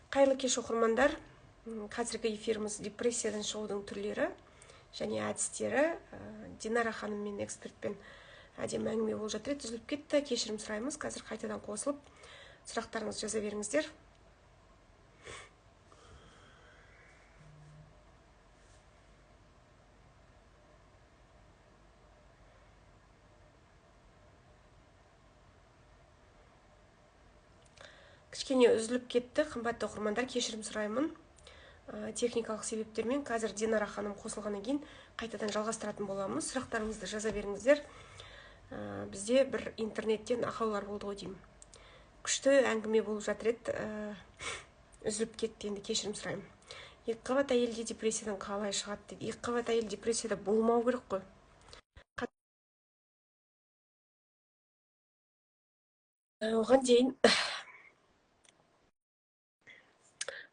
Қайырлы кеш оқырмандар. Қазіргі эфиріміз депрессиядан шығудың түрлері және әдістері. Динара ханым мен экспертпен әдемі әңгіме болып жатыр. Үзіліп кетті, кешірім сұраймыз. Қазір қайтадан қосылып сұрақтарыңызды жаза беріңіздер. Кішкене үзіліп кетті, қымбатты оқырмандар, кешірім сұраймын. Техникалық себептермен қазір Динара ханым қосылғаннан кейін қайтадан жалғастыратын боламыз. Сұрақтарыңызды жаза беріңіздер. Бізде бір интернеттен ақаулар болды ғой деймін. Күшті әңгіме болып жатыр еді. Үзіліп кетті, енді кешірім сұраймын. Екіқабат әйелде депрессиядан қалай шығады дейді. Екіқабат әйел депрессияда болмау керек қой. Оған дейін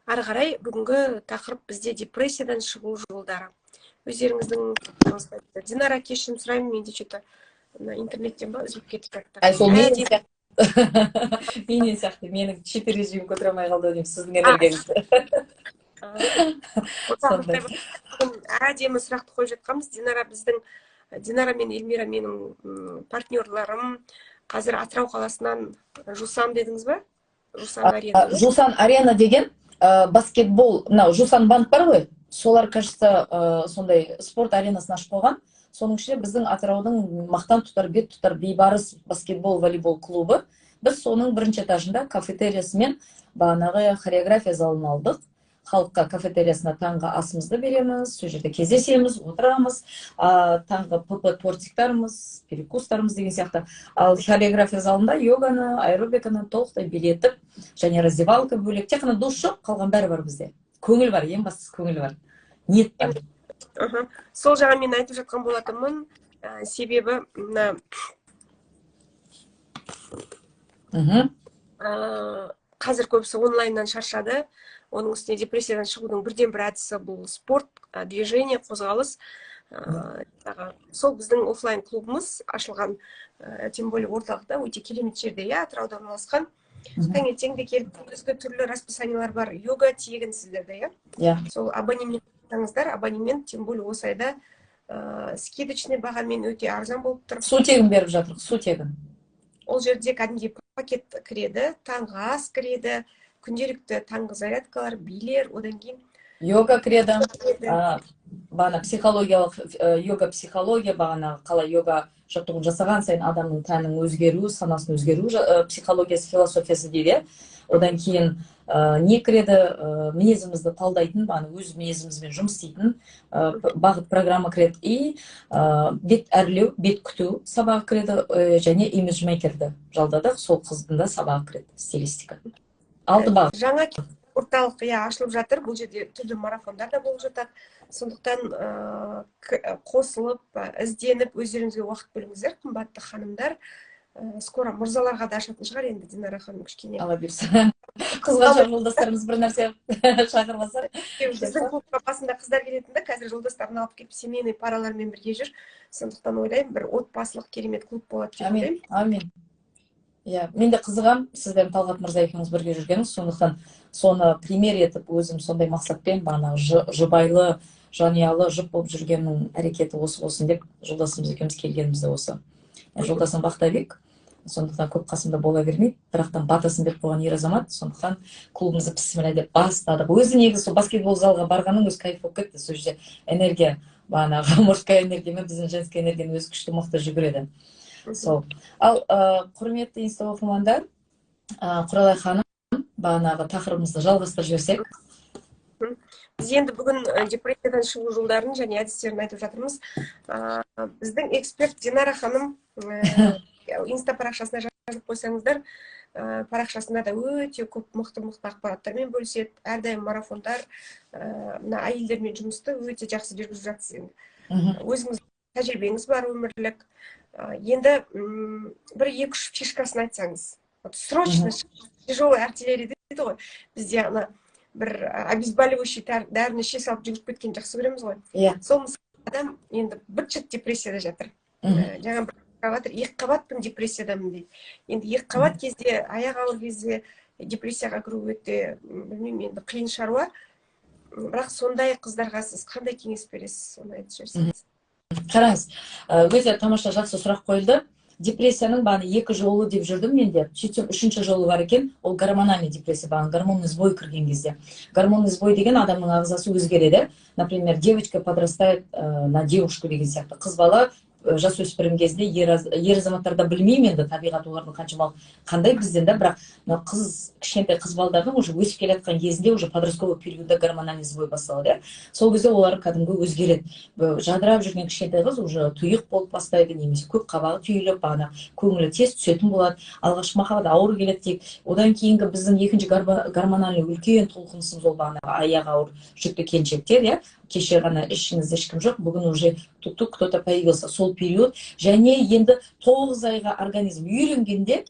ары қарай бүгінгі тақырып бізде депрессиядан шығу жолдары. Өздеріңіздің Динара, кешірім сұраймын, менде что-то интернеттен ба үзіліп кетіп жатты. Сол менен сияқты, менің чит режимін көтере алмай қалды деймін, сіздің энергияңызды. Әдемі сұрақты қойып жатқанбыз. Динара мен Эльмира менің партнерларым. Қазір Атырау қаласынан Жусан дедіңіз ба? Жусан арена деген баскетбол, Жусан банк бар ғой, солар, кажется, сондай спорт аренасын ашып қойған. Соның ішінде біздің Атыраудың мақтан тұтар, бет тұтар бейбарыс баскетбол, волейбол клубы. Біз соның бірінші этажында кафетериясы мен бағанағы хореография залын алдық. Халыққа кафетериясына таңғы асымызды береміз, сол жерде кездесеміз, отырамыз, таңғы ПП тортиктарымыз, перекустарымыз деген сияқты. Ал хореография залында йоганы, аэробиканы толықтай билетіп, және раздевалка бөлек. Тек қана душ жоқ, қалған бәрі бар бізде. Көңіл бар, ең бастысы көңіл бар. Ниет бар. Сол жағын мен айтып жатқан болатынмын. Себебі қазір көбісі онлайннан шаршады. Оның үстіне депрессиядан шығудың бірден бір әдісі бұл спорт, движение, қозғалыс. Сол біздің офлайн клубымыз ашылған, тем более орталықта, өте керемет жерде, Атырауда орналасқан. Таңертеңде келіп, күндізгі түрлі расписаниялар бар. Йога тегін сіздерде, сол абонемент таңыздар, абонемент, тем более осы айда скидочный бағамен өте арзан болып тұр. Су тегін беріп жатыр, су тегін. Ол жерде кәдімгі пакет кіреді, таңғы ас кіреді, күнделікті таңғы зарядкалар, билер, одан кейін йога кіреді, бағана психологиялық йога психология, бағана қалай йога жаттығуын жасаған сайын адамның тәнінің өзгеру, санасын өзгеру психологиясы, философиясы дейді. Одан кейін не кіреді, мінезімізді талдайтын, өз мінезімізбен жұмыс істейтін бағыт программа кіреді. И бет әрлеу, бет күту сабағы кіреді, және имиджмейкерді жалдадық, сол қыздың да сабағы кіреді, стилистика. Жаңа орталық ашылып жатыр, бұл жерде түрлі марафондар да болып жатады. Сондықтан қосылып, ізденіп, өздеріңізге уақыт бөліңіздер, қымбатты ханымдар. Скоро мұрзаларға да ашатын шығар енді Динара ханым кішкене. Ала берсін. Қызғаншақ жолдастарымыз бір нәрсе шақырмаса. Біздің клубқа басында қыздар келетін да, қазір жолдастарын алып келіп, семейный паралармен бірге жүр. Сондықтан ойлаймын, бір отбасылық керемет клуб болады деп ойлаймын. Амин. Мен де қызығам, сізбен Талғат мырза екеуміз бірге жүргеніміз, сондықтан соны пример етіп, өзім сондай мақсатпен жұбайлы, жаниялы, жұп болып жүргеннің әрекеті осы болсын деп, жолдасымыз екеуміз келгенімізде осы. Жолдасым Бақтабек, сондықтан көп қасымда бола бермейді, бірақтан батасын беріп қойған ер азамат, сондықтан клубымызды пісімілі деп бастадық. Өзі негізі сол баскетбол залға барғанның өз кайф болып кетті, сол жерде энергия, мужская энергия мен біздің женская энергияның өзі күшті мықты жүгіреді. Ал құрметті инста оқырмандар, Құралай ханым, бағанағы тақырыбымызды жалғастырып жіберсек. Біз енді бүгін депрессиядан шығу жолдарын және әдістерін айтып жатырмыз. Біздің эксперт Динара ханым инста парақшасына жазып қойсаңыздар, парақшасында да өте көп мықты ақпараттармен бөліседі. Әрдайым марафондар, әйелдермен жұмысты өте жақсы жүргізіп жатсыз. Өзіңіз тәжірибеңіз бар өмірлік. Енді бір 2-3 фишкасын айтсаңыз. Срочно, тяжелый артиллерия дейді ғой. Бізде бір обезболивающий дәріні іше салып жүгіріп кеткен жақсы көреміз ғой. Сол адам енді быт-шыт депрессияда жатыр. Жаңа бір екі қабатпын депрессиядамын дейді. Енді екі қабат кезде, аяқ ауыр кезде депрессияға кіру өте білмеймін енді қиын шаруа. Бірақ сондай қыздарға сіз қандай кеңес бересіз, соны айтып жіберсеңіз. Қараңыз, өте тамаша жақсы сұрақ қойылды. Депрессияның баны екі жолы деп жүрдім мен де. Сөйтсем, үшінші жолы бар екен, ол гормональный депрессия, баны гормонный сбой кірген кезде. Гормонный сбой деген адамның ағзасы өзгереді. Например, девочка подрастает на девушку деген сияқты. Қыз бала жасөспірім кезінде ер азаматтарда білмеймін енді табиғат олардың қаншама қандай бізден да, бірақ қыз кішкентай қыз балдардың уже өсіп келе жатқан кезінде уже подростковый периодда гормональный сбой басталады. Сол кезде олар кәдімгі өзгереді. Жадырап жүрген кішкентай қыз уже тұйық болып бастайды, немесе көк қабағы түйіліп, бағана көңілі тез түсетін болады. Алғашқы махаббат ауыр келеді тек. Одан кейінгі біздің екінші гормональный үлкен толқынысымыз ол бағана аяғы ауыр жүкті келіншектер, иә. Кеше ғана ішіңізде ешкім жоқ, бүгін уже тук-тук кто-то появился. Сол период. Және енді 9 айға организм үйренгенде,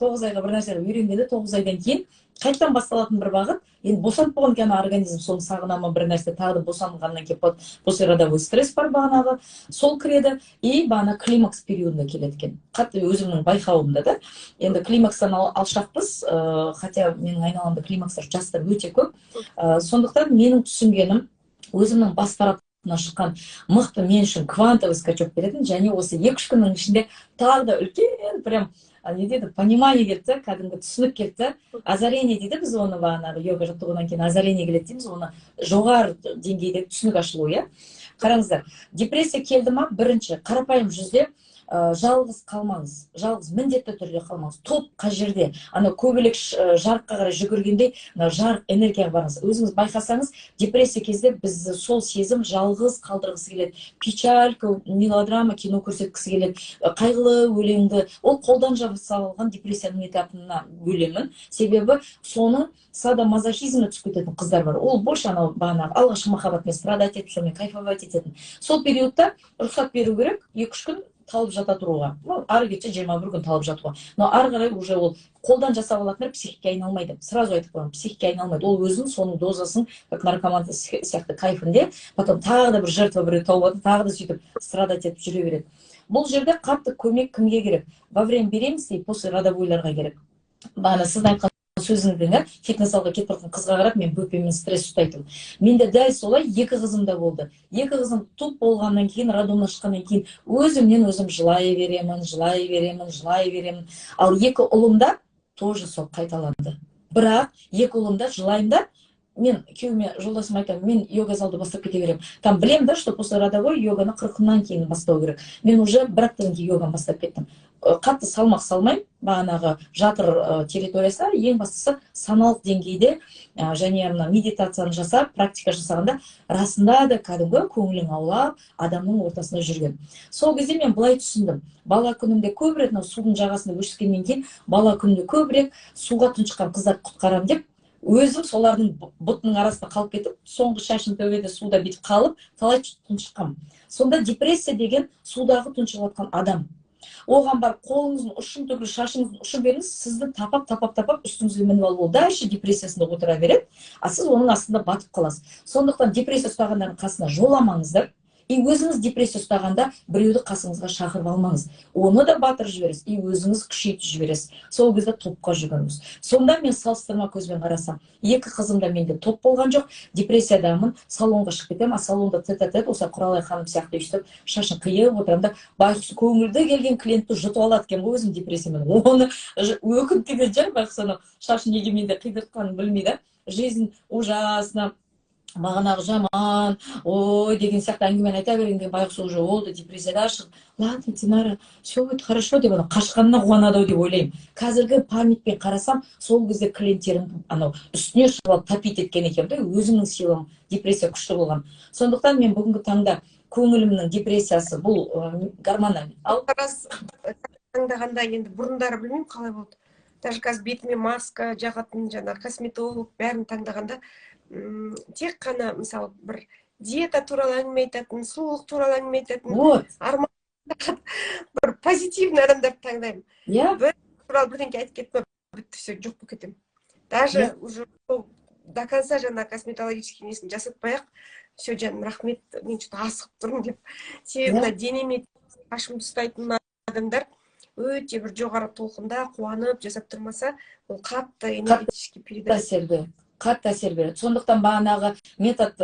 9 айға бір нәрсеге үйренгенде, 9 айдан кейін қайтадан басталатын бір бағыт. Енді босанып болған кейін организм соны сағына ма бір нәрсе тағы да босанғаннан кейін послеродовой стресс бар бағанағы, сол кіреді и бағана климакс периодына келеді екен. Қатты өзімнің байқауымда да. Енді климакстан алшақпыз, хотя менің айналамда климакстар жастар өте көп. Сондықтан менің түсінгенім өзімнің бас тарапына шыққан мықты мен үшін квантовый скачок беретін, және осы 2-3 күннің ішінде тағы да үлкен прям не дейді, понимание келді, кәдімгі түсінік келді. Озарение дейді біз оны бағанағы йога жаттығудан кейін озарение келеді дейміз, оны жоғары деңгейде түсінік ашылу, иә. Қараңыздар, депрессия келді ма, бірінші қарапайым жүзде жалғыз қалмаңыз, жалғыз міндетті түрде қалмаңыз. Топ қай жерде, ана көбелек жарыққа қарай жүгіргендей, жарық энергияға барыңыз. Өзіңіз байқасаңыз, депрессия кезде біз сол сезім жалғыз қалдырғысы келеді. Печалька, мелодрама, кино көрсеткісі келеді. Қайғылы өлеңді, ол қолдан жасалған депрессияның этапына бөлемін. Себебі соның садомазохизміне түсіп кететін қыздар бар. Ол больше анау бағанағы алғашқы махаббатмен страдать етіп, сонымен кайфовать ететін. Сол периодта рұқсат беру керек, 2-3 күн талып жата тұруға. Ары кетсе 21 күн талып жатуға. Но ары қарай уже ол қолдан жасап алатындар психикаға айналмайды. Сразу айтып қоямын, психикаға айналмайды. Ол өзінің соның дозасын, как наркоман сияқты кайфінде, потом тағы да бір жертва біреу тауып алады, тағы да сөйтіп страдать етіп жүре береді. Бұл жерде қатты көмек кімге керек? Во время беременности и после родовойларға керек. Бағана сіздің айтқан сөзіңді, фитнес-залға кетіп тұрған қызға қарап, мен бөпеммен стресс ұстайтын. Менде дәл солай 2 қызым да болды. 2 қызым туп болғаннан кейін, роддомнан шыққаннан кейін өзімнен өзім жылай беремін. Ал 2 ұлымда тоже сол қайталанды. Бірақ 2 ұлымда жылаймда, мен күйеуіме жолдасым айтамын, мен йога залды бастап кете беремін. Там білем да, что после родовой йоганы 40-нан кейін бастау керек. Мен уже бір аптадан кейін йоганы бастап кеттім. Қатты салмақ салмайм, бағанағы жатыр территориясы, ең бастысы саналық деңгейде және медитацияны жасап, практика жасағанда расында да кәдімгі көңілің аулап, адамның ортасында жүрген. Сол кезде мен былай түсіндім. Бала күнімде көбірек, судың жағасында өскеннен кейін, бала күнімде көбірек суға тұншыққан қыздар құтқарам деп, өзім солардың бұтының арасында қалып кетіп, соңғы шашын төбеде суда бітіп қалып, талай тұншыққам. Сонда депрессия деген судағы тұншығып адам. Оған бар қолыңыздың ұшын түгілі, шашыңыздың ұшын беріңіз, сізді тапап үстіңізге мініп алып, ол дальше депрессиясында отыра береді, а сіз оның астында батып қаласыз. Сондықтан депрессия ұстағандардың қасына жоламаңыздар. И өзіңіз депрессия ұстағанда біреуді қасыңызға шақырып алмаңыз. Оны да батырып жібересіз, и өзіңіз күшейтіп жібересіз. Сол кезде топқа жүгіріңіз. Сонда мен салыстырма көзбен қарасам, 2 қызымда менде топ болған жоқ, депрессиядамын, салонға шығып кетемін, а салонда тет-а-тет, осы Құралай ханым сияқты өйстіп, шашын қиып отырамын да, байқұс көңілді келген клиентті жұтып алады екен ғой өзім депрессиямен. Оны өкінтіген жай, байқұс ана шашын неге менде қидыртқанын білмейді. Жизнь ужасно, бағанағы жаман, ой деген сияқты әңгімені айта бергенде байқұс уже олды депрессияда шығып, ладно, Динара, все будет хорошо деп қашқанына қуанады деп ойлаймын. Қазіргі памятпен қарасам, сол кезде клиенттерім анау үстіне шығып тапит еткен екен, өзімнің силам депрессия күшті болған. Сондықтан мен бүгінгі таңда көңілімнің депрессиясы бұл гормональный. Ал таңдағанда енді бұрындары білмеймін қалай болды. Даже қазір бетіме маска жағатын, жаңа косметолог бәрін таңдағанда тек қана мысалы бір диета туралы әңгіме айтатын, сұлулық туралы әңгіме айтатын, арман бір позитивный адамдарды таңдаймын. Бір туралы бірдеңке айтып кетті, бітті, все, жоқ болып кетемін. Даже уже до конца жаңа косметологический несін жасатпай-ақ, все, жаным, рахмет, мен что-то асығып тұрмын деп. Себебі денеме қашымды ұстайтын адамдар өте бір жоғары толқында қуанып жасап тұрмаса, ол қатты энергетический передача. Қатты әсер береді. Сондықтан бағанағы метод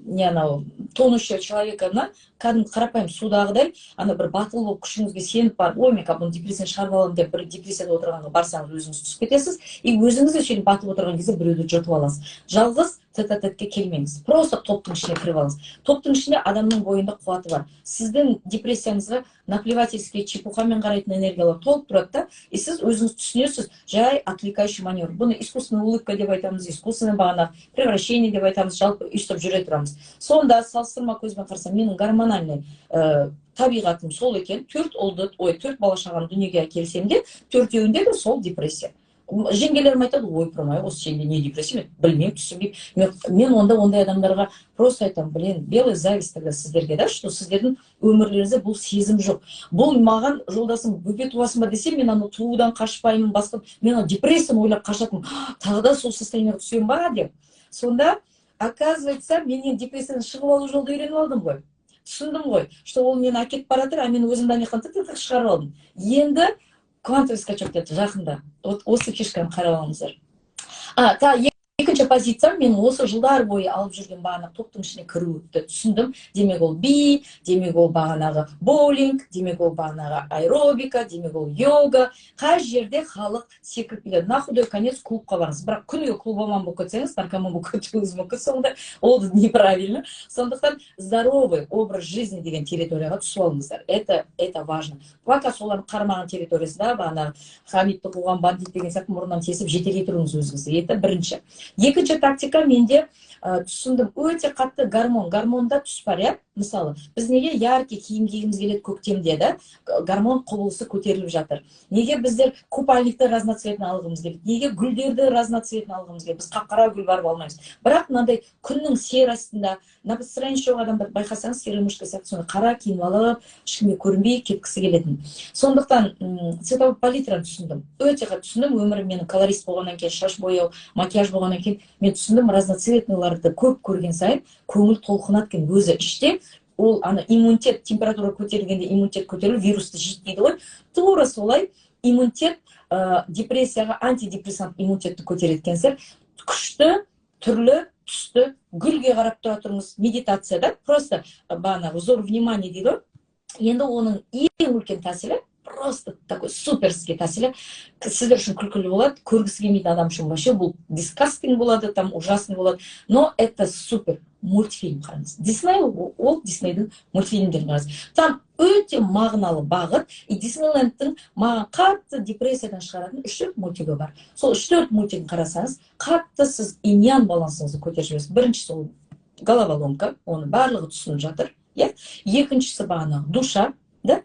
не анау тонущего человеканы кәдімгі қарапайым судағыдай ана бір батыл болып күшіңізге сеніп барып, ой мен бұны депрессияны шығарып аламын деп бір депрессияда отырғанға барсаңыз өзіңіз түсіп кетесіз, и өзіңіз де сөйтіп батылып отырған кезде біреуді жұтып аласыз. Жалғыз тет-а-тетке келмеңіз. Просто топтың ішіне кіріп алыңыз. Топтың ішінде адамның бойында қуаты бар. Сіздің депрессияңызға наплевательский чепухамен қарайтын энергиялар толып тұрады да, и сіз өзіңіз түсінесіз, жай отвлекающий маневр. Бұны искусственная улыбка деп айтамыз, искусственное бағана превращение деп айтамыз, жалпы өйстіп жүре тұрамыз. Сонда салыстырма көзбен қарасам, менің гормональный табиғатым сол екен. 4 бала шағаны дүниеге әкелсем де, 4-еуінде де сол депрессия. Жеңгелерім айтады, ой, промай, осы сенде не депрессия, мен білмеймін, түсінбеймін. Мен ондай адамдарға просто айтамын, блин, белый зависть тогда сіздерге, да, что сіздердің өмірлеріңізде бұл сезім жоқ. Бұл маған жолдасым бөпе туасың ба десе, мен аны туудан қашпаймын, басқа, мен ана депрессияны ойлап қашатым, тағы да сол состояниеге түсем ба деп. Сонда, оказывается, менен депрессиядан шығып алу жолды үйреніп алдым ғой. Түсіндім ғой, что ол мені әкетіп баратыр, а мен өзімді шығарып алдым. Енді квантовый скачок деді жақында. Осы фишканы қарап алыңыздар. Екінші позиция, мен осы жылдар бойы алып жүрген бағанағы топтың ішіне кіруді түсіндім. Демек ол би, демек ол бағанағы боулинг, демек ол бағанағы аэробика, демек ол йога. Қай жерде халық секіріп келеді. На худой конец клубқа барыңыз. Бірақ күніге клубаман болып кетсеңіз, наркоман болып кетуіңіз мүмкін, сонда ол неправильно. Сондықтан здоровый образ жизни деген территорияға түсіп алыңыздар. Это важно. Пока солардың қармаған территориясында бағанағы Хамидті қуған бандит деген сияқты мұрнынан тесіп жетелей тұрыңыз өзіңізді. Это бірінші. Екінші тактика менде түсіндім, өте қатты гормонда түс бар, иә? Мысалы, біз неге яркий киім кигіміз келеді көктемде, да? Гормон құбылысы көтеріліп жатыр. Неге біздер купальникті разноцветный алғымыз келеді? Неге гүлдерді разноцветный алғымыз келеді? Біз қап-қара гүл барып алмаймыз. Бірақ мынандай күннің серасында, настроение жоқ адамдар байқасаңыз, серый мышка сияқты соны қара киініп алып, ешкімге көрінбей кеткісі келетін. Сондықтан цветовой палитраны түсіндім. Өте қатты түсіндім. Өмірім менің колорист болғаннан кейін, шаш бояу, макияж болғаннан кейін мен түсіндім, разноцветныйларды көп көрген сайын көңіл толқынады екен өзі іште. Ол ана иммунитет, температура көтерілгенде иммунитет көтеріліп, вирусты жейді ғой. Тура солай иммунитет депрессияға антидепрессант иммунитетті көтереді. Күшті, түрлі, түсті, гүлге қарап тұра тұрыңыз, медитацияда просто бағана взор внимания дейді. Енді оның ең үлкен тәсілі, просто такой суперский тәсілі, сіздер үшін күлкілі болады, көргісі келмейтін адам үшін вообще бұл дискастинг болады, там ужасный болады, но это супер. Мультфильм қараңыз. Дисней, ол Диснейдің мультфильмдерін қараңыз. Там өте мағыналы бағыт, и Диснейлендтің маған қатты депрессиядан шығаратын 3-4 мультигі бар. Сол 3-4 мультигін қарасаңыз, қатты сіз иньян балансыңызды көтеріп жібересіз. Біріншісі ол головоломка, оны барлығы түсініп жатыр. Екіншісі бағана душа, да?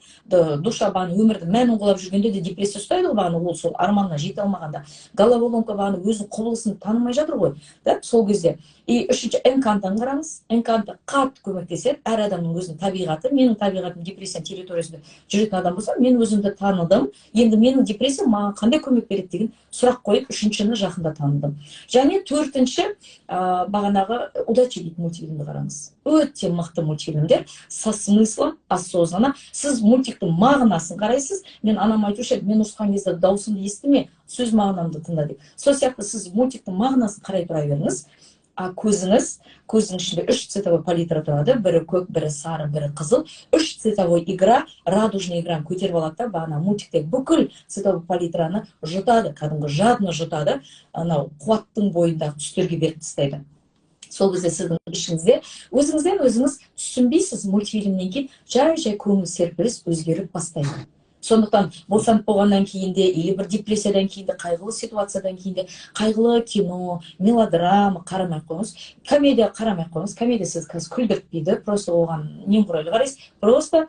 Душа бағана өмірді мәнін қолап жүргенде де депрессия ұстайды ғой бағана, ол сол арманына жете алмағанда. Головоломка бағана өзінің құбылысын танымай жатыр ғой, да? Сол кезде. И үшінші энкантаны қараңыз. Энканты қатты көмектеседі. Әр адамның өзінің табиғаты. Менің табиғатым депрессия территориясында жүретін адам болса, мен өзімді таныдым. Енді менің депрессия маған қандай көмек береді деген сұрақ қойып, үшіншіні жақында таныдым. Және төртінші бағанағы удача дейтін мультфильмді қараңыз. Өте мықты мультфильмдер, со смыслом, осознанно. Сіз мультиктің мағынасын қарайсыз. Мен анам айтушы еді, мен ұрысқан кезде даусымды естіме, сөз мағынамды тыңда деп. Сол сияқты сіз мультиктің мағынасын қарай тұра беріңіз. А көздің ішінде 3 цветовой палитра тұрады, бірі көк, бірі сары, бірі қызыл. 3 цветовой игра, радужный играны көтеріп алады да, бағана мультикте бүкіл цветовой палитраны жұтады, кәдімгі жадыны жұтады, анау қуаттың бойындағы түстерге беріп тастайды. Сол кезде сіздің ішіңізде өзіңізден өзіңіз түсінбейсіз, мультфильмнен кейін жай көңіл серпіліс өзгеріп бастайды. Сондықтан босанып болғаннан кейінде, или бір депрессиядан кейінде, қайғылы ситуациядан кейінде, қайғылы кино, мелодрама қарамай қойыңыз. Комедия қарамай қойыңыз. Комедия сіз қазір күлдіртпейді, просто оған немқұрайлы қарайсыз. Просто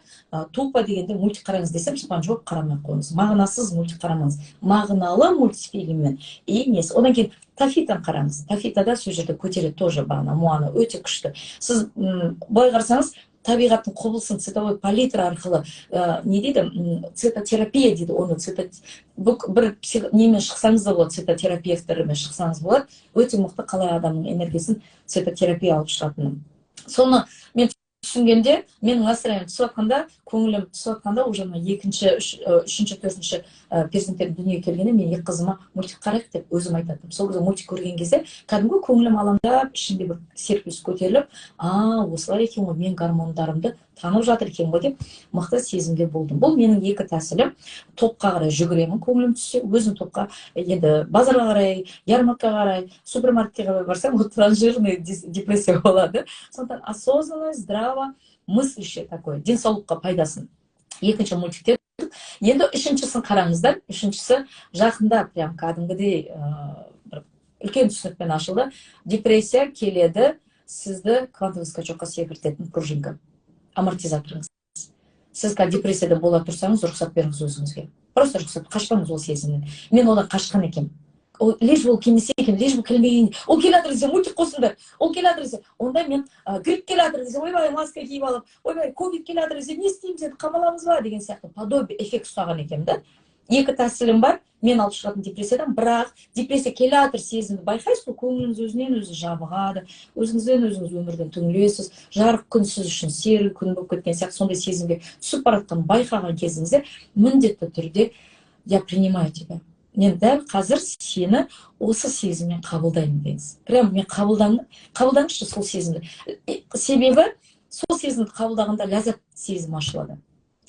тупо дегенде мультик қараңыз десем, спанч болып қарамай қойыңыз. Мағынасыз мультик қарамаңыз. Мағыналы мультфильммен. И несі. Одан кейін Тафитаны қараңыз. Тафитада сол жерде көтереді тоже бағана, Моана өте күшті. Сіз былай қарасаңыз, табиғаттың құбылысын цветовой палитра арқылы не дейді, цветотерапия дейді, оны бір немен шықсаңыз да болады, цветотерапевтермен шықсаңыз болады, өте мықты қалай адамның энергиясын цветотерапия алып шығатыны. Соны мен түсінгенде менің настроением түсіп жатқанда, көңілім түсіп жатқанда, уже екінші, үшінші, төртінші перзенттерім дүниеге келгенде мен екі қызыма мультик қарайық деп өзім айтатынмын. Сол кезде мультик көрген кезде кәдімгі көңілім алаңдап, ішімде бір серпіліс көтеріліп, осылай екен ғой, мен гормондарымды танып жатыр екен ғой деп мықты сезімде болдым. Бұл менің екі тәсілім. Топқа қарай жүгіремін, көңілім түссе, өзім топқа, енді базарға қарай, ярмаркаға қарай, супермаркетке қарай барсам, транжирный депрессия болады. Сондықтан осознанно, здраво, мыслящее такое, денсаулыққа пайдасын. Екінші мультиктер. Енді үшіншісін қараңыздар. Үшіншісі жақында прям кәдімгідей бір үлкен түсінікпен ашылды. Депрессия келеді, сізді квантовый скачокқа секіртетін пружинка, амортизаторыңыз. Сіз депрессияда бола тұрсаңыз, рұқсат беріңіз өзіңізге. Просто рұқсат, қашпаңыз ол сезімнен. Мен одан қашқан екенмін. Леш ол келмесе екен, леш бұл келмеген. Ол келатыр десе, мультик қосыңдар. Ол келатыр десе, онда мен грипп келатыр десе, ойбай, маска киіп алып, ойбай, ковид келатыр десе, не істейміз еді, қамаламыз ба деген сияқты подобие эффект ұстаған екенмін да. Екі тәсілім бар, мен алып шығатын депрессиядан, бірақ депрессия келатыр сезімді байқайсыз, көңіліңіз өзінен өзі жабығады, өзіңізден өзіңіз өмірден түңілесіз, жарық күн сіз үшін сері күн болып кеткен сияқты сондай сезімге түсіп бара жатқанын байқаған кезіңізде міндетті түрде я принимаю тебя. Мен дәл қазір сені осы сезіммен қабылдаймын деңіз. Прям мен қабылдаңызшы сол сезімді. Себебі сол сезімді қабылдағанда ләззат сезімі ашылады.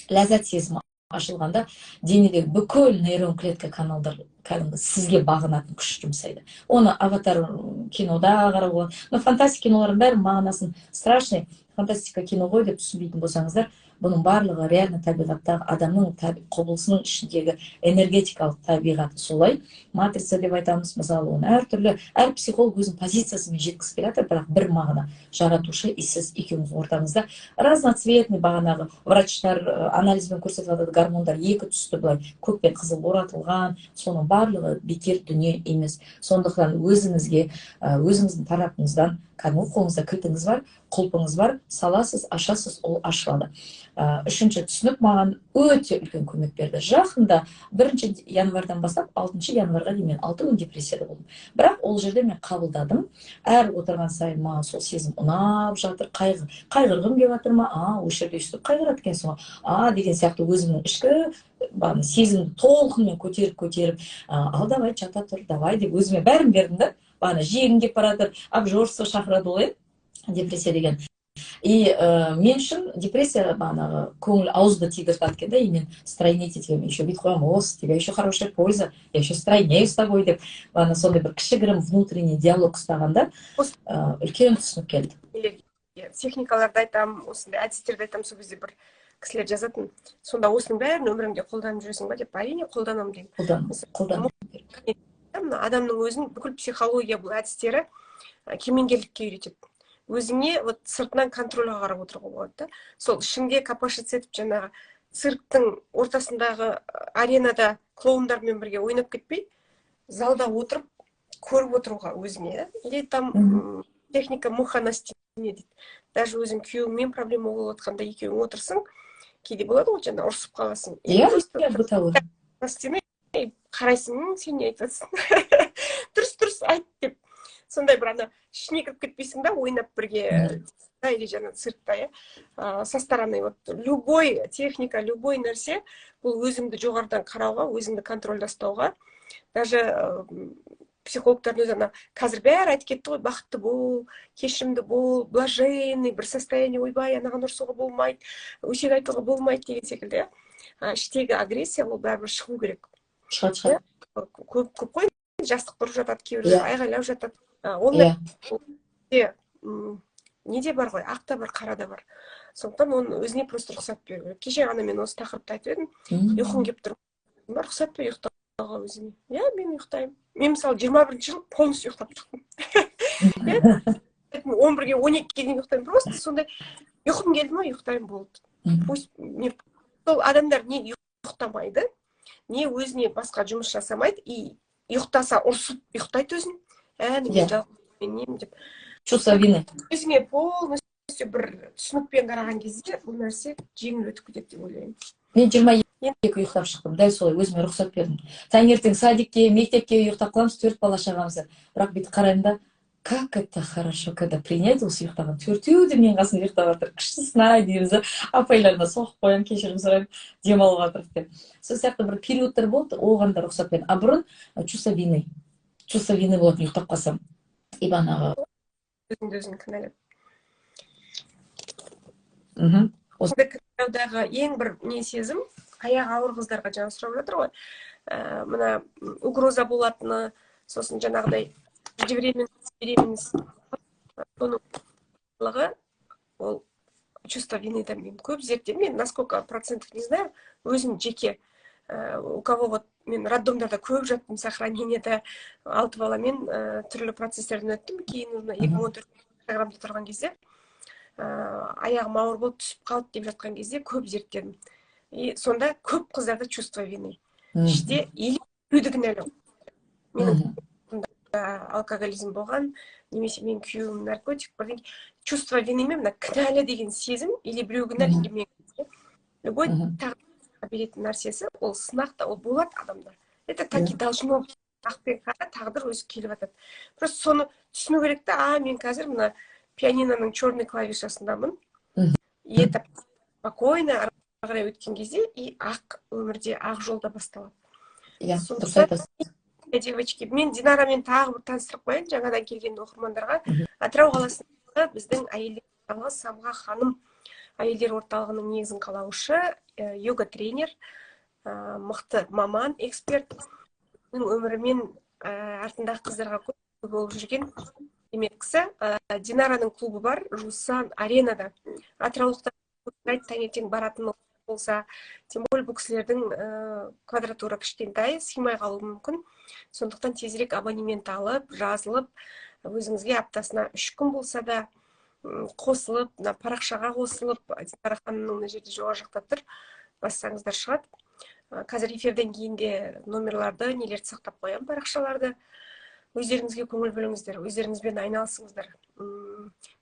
Ләззат сезімі ашылғанда денедегі бүкіл нейрон клетка каналдар кәдімгі сізге бағынатын күш жұмсайды. Оны аватар кинода қарауға болады. Но фантастика кинолардың бәрі мағынасын страшный фантастика кино ғой деп түсінбейтін болсаңыздар, бұның барлығы реально табиғаттағы адамның құбылысының ішіндегі энергетикалық табиғаты солай. Матрица деп айтамыз, мысалы, оны әртүрлі, әр психолог өзінің позициясымен жеткісі келеді, бірақ бір мағына жаратушы и сіз екеуіңіз ортаңызда разноцветный бағанағы врачтар анализбен көрсетіп жатады, гормондар екі түсті былай көк пен қызыл оратылған, соның барлығы бекер дүние емес. Сондықтан өзіңізге, өзіңіздің тарапыңыздан кәдімгі қолыңызда кілтіңіз бар, құлпыңыз бар, саласыз, ашасыз, ол ашылады. Үшінші түсінік маған өте үлкен көмек берді. Жақында 1 январдан бастап 6 январға дейін мен 6 күн депрессияда болдым. Бірақ ол жерде мен қабылдадым. Әр отырған сайын маған сол сезім ұнап жатыр, қайғырғым келіп жатыр ма? Осы жерде өйстіп қайғырады екенсің ғой. Деген сияқты өзімнің ішкі сезімді толқынмен көтеріп, ал давай жата тұр, давай деп өзіме бәрін бердім да. Жегім келіп баратыр, обжорство шақырады олай, депрессия деген. И мен үшін депрессия көңіл ауызды тигізіп екен да, и мен стройнеть етемін, еще бүйтіп қоямын, с тебя еще хорошая польза, я еще стройнею с тобой деп, сондай бір кішігірім внутренний диалог ұстағанда үлкен түсінік келді. Техникаларды айтам, осындай әдістерді айтам, сол кезде бір кісілер жазатын, сонда осының бәрін өміріңде қолданып жүресің ба деп, әрине қолданамын деймін. Қолданамын. Адамның өзінің бүкіл психология бұл әдістері кемеңгерлікке үйретеді. Өзіңе сыртынан контрольға қарап отыруға болады да. Сол ішіңде капошиться етіп, жаңағы цирктің ортасындағы аренада клоундармен бірге ойнап кетпей, залда отырып, көріп отыруға өзіңе. Или там техника муха на стене дейді. Даже өзің күйеуіңмен проблема болып отқанда екеуің отырсың, кейде болады ғой, жаңа ұрсып қаласың. На стене қарайсың, сен не айтып жатсың? Дұрыс айт деп. Сондай бір ішіне кіріп кетпейсің да, ойнап бірге, или жаңа циркта, со стороны. Любой техника, любой нәрсе, бұл өзіңді жоғарыдан қарауға, өзіңді контрольда ұстауға. Даже психологтардың өзі қазір бәрі айтып кетті ғой, бақытты бол, кешірімді бол, блаженный, бір состояние, ойбай, анаған ұрсуға болмайды, өсек айтуға болмайды деген секілді. Іштегі агрессия, ол бәрібір шығу керек. Шығады. Көп қой, жастық ұрып жатады, кейбіреулер айғайлап жатады. Онда неде бар ғой, ақ та бар, қара да бар. Сондықтан оны өзіне просто рұқсат беру. Кеше ғана мен осы тақырыпты айтып едім, ұйқым келіп тұр. Рұқсат бер ұйықтауға өзіне. Мен ұйықтаймын. Мен мысалы 21 жыл полностью ұйықтап шықтым. 11-ге 12-ге дейін ұйықтаймын. Просто сондай ұйқым келді ма, ұйықтаймын болды. Сол адамдар не ұйықтамайды, не өзіне басқа жұмыс жасамайды, и ұйықтаса ұрсып ұйықтайды өзін. Чувство вины. Өзіңе полностью бір түсінікпен қараған кезде бұл нәрсе жеңіл өтіп кетеді деп ойлаймын. Мен 22 ұйықтап шықтым, дәл солай өзіме рұқсат бердім. Таңертең садикке, мектепке ұйықтап қаламыз, 4 бала шағамызды. Бірақ бүйтіп қараймын да, как это хорошо, когда принять осы ұйықтаған төртеу де мен қасында ұйықтап жатыр, күштісін ай дейміз, апайларына соғып қоямын, кешірім сұраймын, демалып жатырық деп. Сол сияқты бір периодтар болды, оған да рұқсат бердім. А бұрын чувство вины болатын, ұйықтап қалсам. И бағанағы Өзіңді өзің кінәлап. мхм. Кінәлаудағы ең бір не сезім, аяғы ауыр қыздарға жаңа сұрап жатыр ғой. Мына угроза болатыны, сосын жаңағыдай беременность, соның барлығы ол чувство виныда мен көп зерттедім. Мен насколько процентов не знаю, өзім жеке. У кого вот мен роддомдарда көп жаттым, сохранениеда 6 баламен түрлі процесстерден өттім. Кейін 2014 программда тұрған кезде аяғым ауыр болып түсіп қалды деп жатқан кезде көп зерттедім. И сонда көп қыздарда чувство вины. Іште или біреуді кінәлау. Менің алкоголизм болған, немесе мен күйеуім наркотик, бірден чувство вины мен мына кінәлі деген сезім, или біреу кінәлі, или мен кінәлі. Любой тағдыр беретін нәрсесі, ол сынақта, ол болады адамда. Это так и должно быть. Ақпен қара тағдыр өзі келіп жатады. Просто соны түсіну керек та, мен қазір мына пианиноның черный клавишасындамын. И это спокойно қарай өткен кезде, и ақ өмірде, ақ жолда басталады. Дұрыс айтасыз. Девочки, мен Динарамен тағы бір таныстырып қояйын, жаңадан келген оқырмандарға. Атырау қаласында біздің әйелдер орталығы Самға ханым әйелдер орталығының негізін қалаушы, йога тренер, мықты маман, эксперт. Өмірімен артындағы қыздарға көп болып жүрген демек кісі. Динараның клубы бар, Жусан аренада. Атыраулықтар таңертең баратын болса, тем более бұл кісілердің квадратура кішкентай, сыймай қалуы мүмкін. Сондықтан тезірек абонемент алып, жазылып, өзіңізге аптасына 3 күн болса да қосылып, парақшаға қосылып, Динара ханымның мына жерде жоғары жақта тұр, бассаңыздар шығады. Қазір эфирден кейін де номерларды, нелерді сақтап қоямын, парақшаларды. Өздеріңізге көңіл бөліңіздер, өздеріңізбен айналысыңыздар.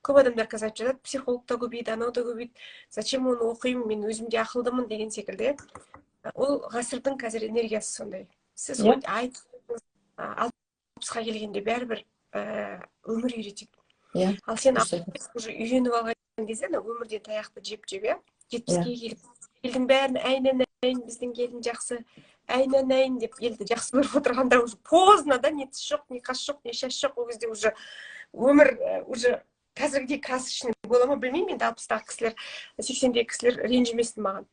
Көп адамдар қазір айтып жатады, психолог та көбейді, анау да көбейді. Зачем оны оқимын, мен өзімде ақылдымын деген секілді. Ол ғасырдың қазір энергиясы сондай. Сіз айтыңыз, 60-қа келгенде бәрібір өмір үйретеді. Ал сен уже үйреніп алған кезде өмірден таяқты жеп-жеп, 70-ке келіп, елдің бәрін әйнән, біздің елдің жақсы, әйнән деп елді жақсы көріп отырғанда уже поздно, да, не тіс жоқ, не қас жоқ, не шаш жоқ, ол кезде уже өмір уже қазіргідей красочный бола ма білмеймін, енді 60-тағы кісілер, 80-дегі кісілер ренжімесін маған.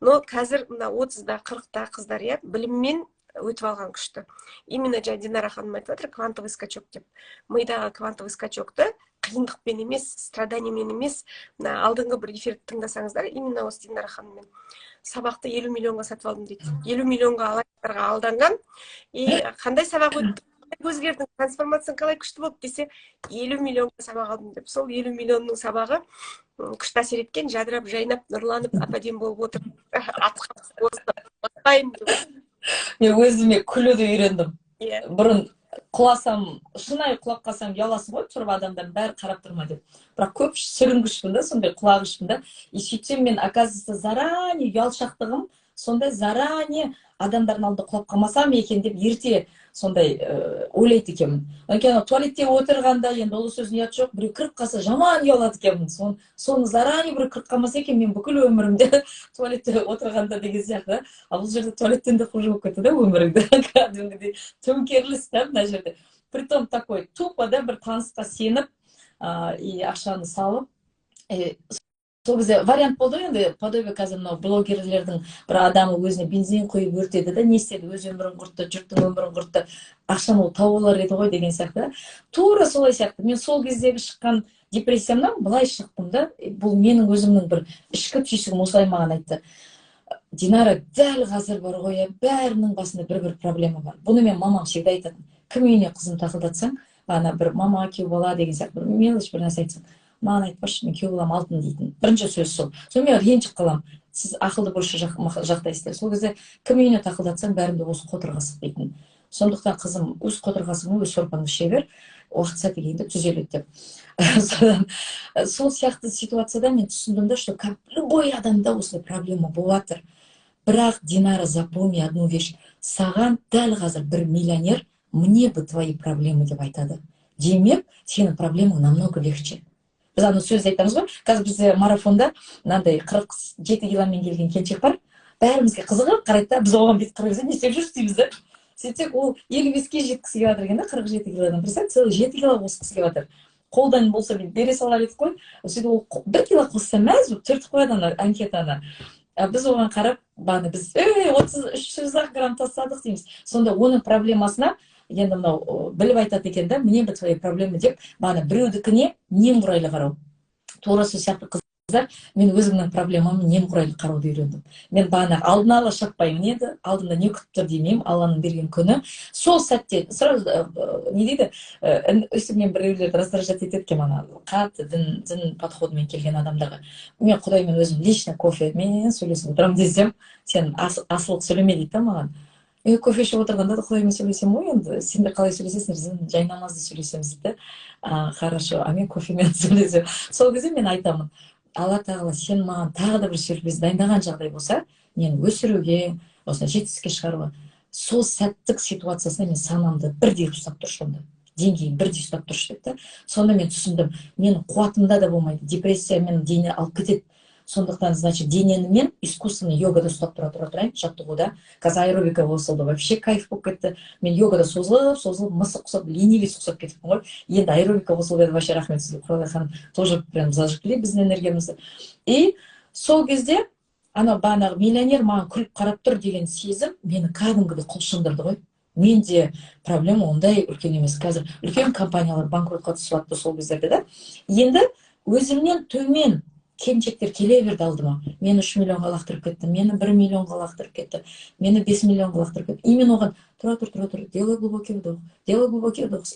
Но қазір мына 30-да, 40-та қыздар, біліммен өтіп алған күшті. Именно жаңа Динара ханым айтып отыр, квантовый скачок деп. Мидағы квантовый скачокты қиындықпен емес, страданиемен емес, алдыңғы бір эфирді тыңдасаңыздар, именно осы Динара ханыммен сабақты 50 миллионға сатып алдым дейді. 50 миллионға алаяқтарға алданған, и қандай сабақ өтті, өзгердің, трансформацияң қалай күшті болды десе, 50 миллионға сабақ алдым деп. Сол 50 миллионның сабағы күшті әсер еткен, жадырап, жайнап, нұрланып, ападем болып отыр. Мен өзіме күлуді үйрендім. Бұрын құласам, шынайы құлап қалсам ұяласың ғой, тұрып адамдар бәрі қарап тұрма деп. Бірақ көп сүрінгішпін да, сондай құлағышпын да. И сөйтсем мен, оказывается, заранее ұялшақтығым, сондай заранее адамдардың алдында құлап қалмасам екен деп ерте сондай ойлайды екенмін. Өйткені туалетте отырғанда енді ол сөзін ұят жоқ, біреу кіріп қалса жаман ұялады екенмін. Соны заранее біреу кіріп қалмаса екен, мен бүкіл өмірімде туалетте отырғанда деген сияқты. Ал бұл жерде туалеттен де хуже болып кетті да өміріңді. Кәдімгідей төңкеріліс та мына жерде. Притом такой тупо да бір танысқа сеніп и ақшаны салып. Сол кезде вариант болды енді, подобие қазір мынау блогерлердің бір адамы өзіне бензин құйып өртеді да, не істеді, өз өмірін құртты, жұрттың өмірін құртты, ақшаны ол тауып алар еді ғой деген сияқты. Тура солай сияқты. Мен сол кездегі шыққан депрессиямнан былай шықтым да, бұл менің өзімнің бір ішкі түйсігім осылай маған айтты. Динара, дәл қазір бар ғой, бәрінің басында бір проблема бар. Бұны мен мамам всегда айтатын. Кім үйіне қызын тақылдатсаң, ана бір мама күйеу бала деген сияқты, бір мелочь бір нәрсе айтсаң, маған айтпашы, мен күйеу балам алтын дейтін. Бірінші сөз сол. Сонымен ренжіп қалам. Сіз ақылды больше жақтайсыздар. Сол кезде кім үйіне тақылдатсаң, бәрінде осы қотырғасық дейтін. Сондықтан қызым, өз қотырғасыңы, өз сорпаңды іше бер, уақыт сәті келгенде түзеледі деп. Сол сияқты ситуацияда мен түсіндім да, что любой адамда осындай проблема болып жатыр. Бірақ, Динара, запомни одну вещь. Саған дәл қазір бір миллионер мне бы твои проблемы деп айтады. демек сенің проблемаң намного легче. Біз ана сөз айтамыз ғой, қазір бізде марафонда мынандай 47 киломен келген келіншек бар, бәрімізге қызығып қарайды да, біз оған бүйтіп қараймыз, не істеп жүрсіз дейміз да. Сөйтсек ол 55-ке жеткісі келіп жатыр екен да, 47 килодан, представь, целый 7 кило қосқысы келіп жатыр. Қолдан болса мен бере салар едік қой. Сөйтіп ол 1 кило қосса мәз болып түртіп қояды ана анкетаны. Біз оған қарап, баны біз 33 грамм тастадық дейміз. Сонда оның проблемасына енді мынау біліп айтады екен да, мне бы твои проблемы деп, баны біреудікіне немқұрайлы қарау. Тура сол сияқты қыздар, мен өзімнің проблемамды немқұрайлы қарауды үйрендім. Мен баны алдын ала шаппаймын еді, алдымда не күтіп тұр демеймін, Алланың берген күні. Сол сәтте сразу не дейді, үстімнен біреулерді раздражать етеді екен, ана қатты дін подходымен келген адамдарға. Мен Құдаймен өзім лично кофемен сөйлесіп отырамын десем, сен асылық сөйлеме дейді да маған. Кофе ішіп отырғанда да Құдаймен сөйлесем, ой, енді сендер қалай сөйлесесіңдер, жай намазды сөйлесеміз дейді. Хорошо, мен кофемен сөйлесем. Сол кезде мен айтамын, Алла тағала сен маған тағы да бір сюрприз дайындаған жағдай болса, мені өсіруге, осындай жетістікке шығаруға, сол сәттік ситуациясында мен санамды бірдей ұстап тұршы, онда деңгейін бірдей ұстап тұршы деді. Сонда мен түсіндім, менің қуатымда да болмайды, депрессия мен дене алып кетеді. Сондықтан, значит, денені мен искусственный йогада ұстап тұрайын, жаттығуда. Қазір аэробика болсалды, вообще кайф болып кетті. Мен йогада созылып, мысық құсап, ленивец құсап кетіппін ғой. Енді аэробика болсалды, вообще рахмет сізге, Құралай ханым, тоже прям зажгли біздің энергиямызды. И сол кезде, ана бағанағы миллионер маған күліп қарап тұр деген сезім мені кәдімгідей құлшындырды ғой. Менде проблема ондай үлкен емес. Қазір үлкен компаниялар банкротқа түсіп жатты сол кездерде да. Енді өзімнен төмен келіншектер келе берді алдыма. Мені 3 миллионға лақтырып кетті, мені 1 миллионға лақтырып кетті, мені 5 миллионға лақтырып кетті. И мен оған тұра, делай глубокий вдох,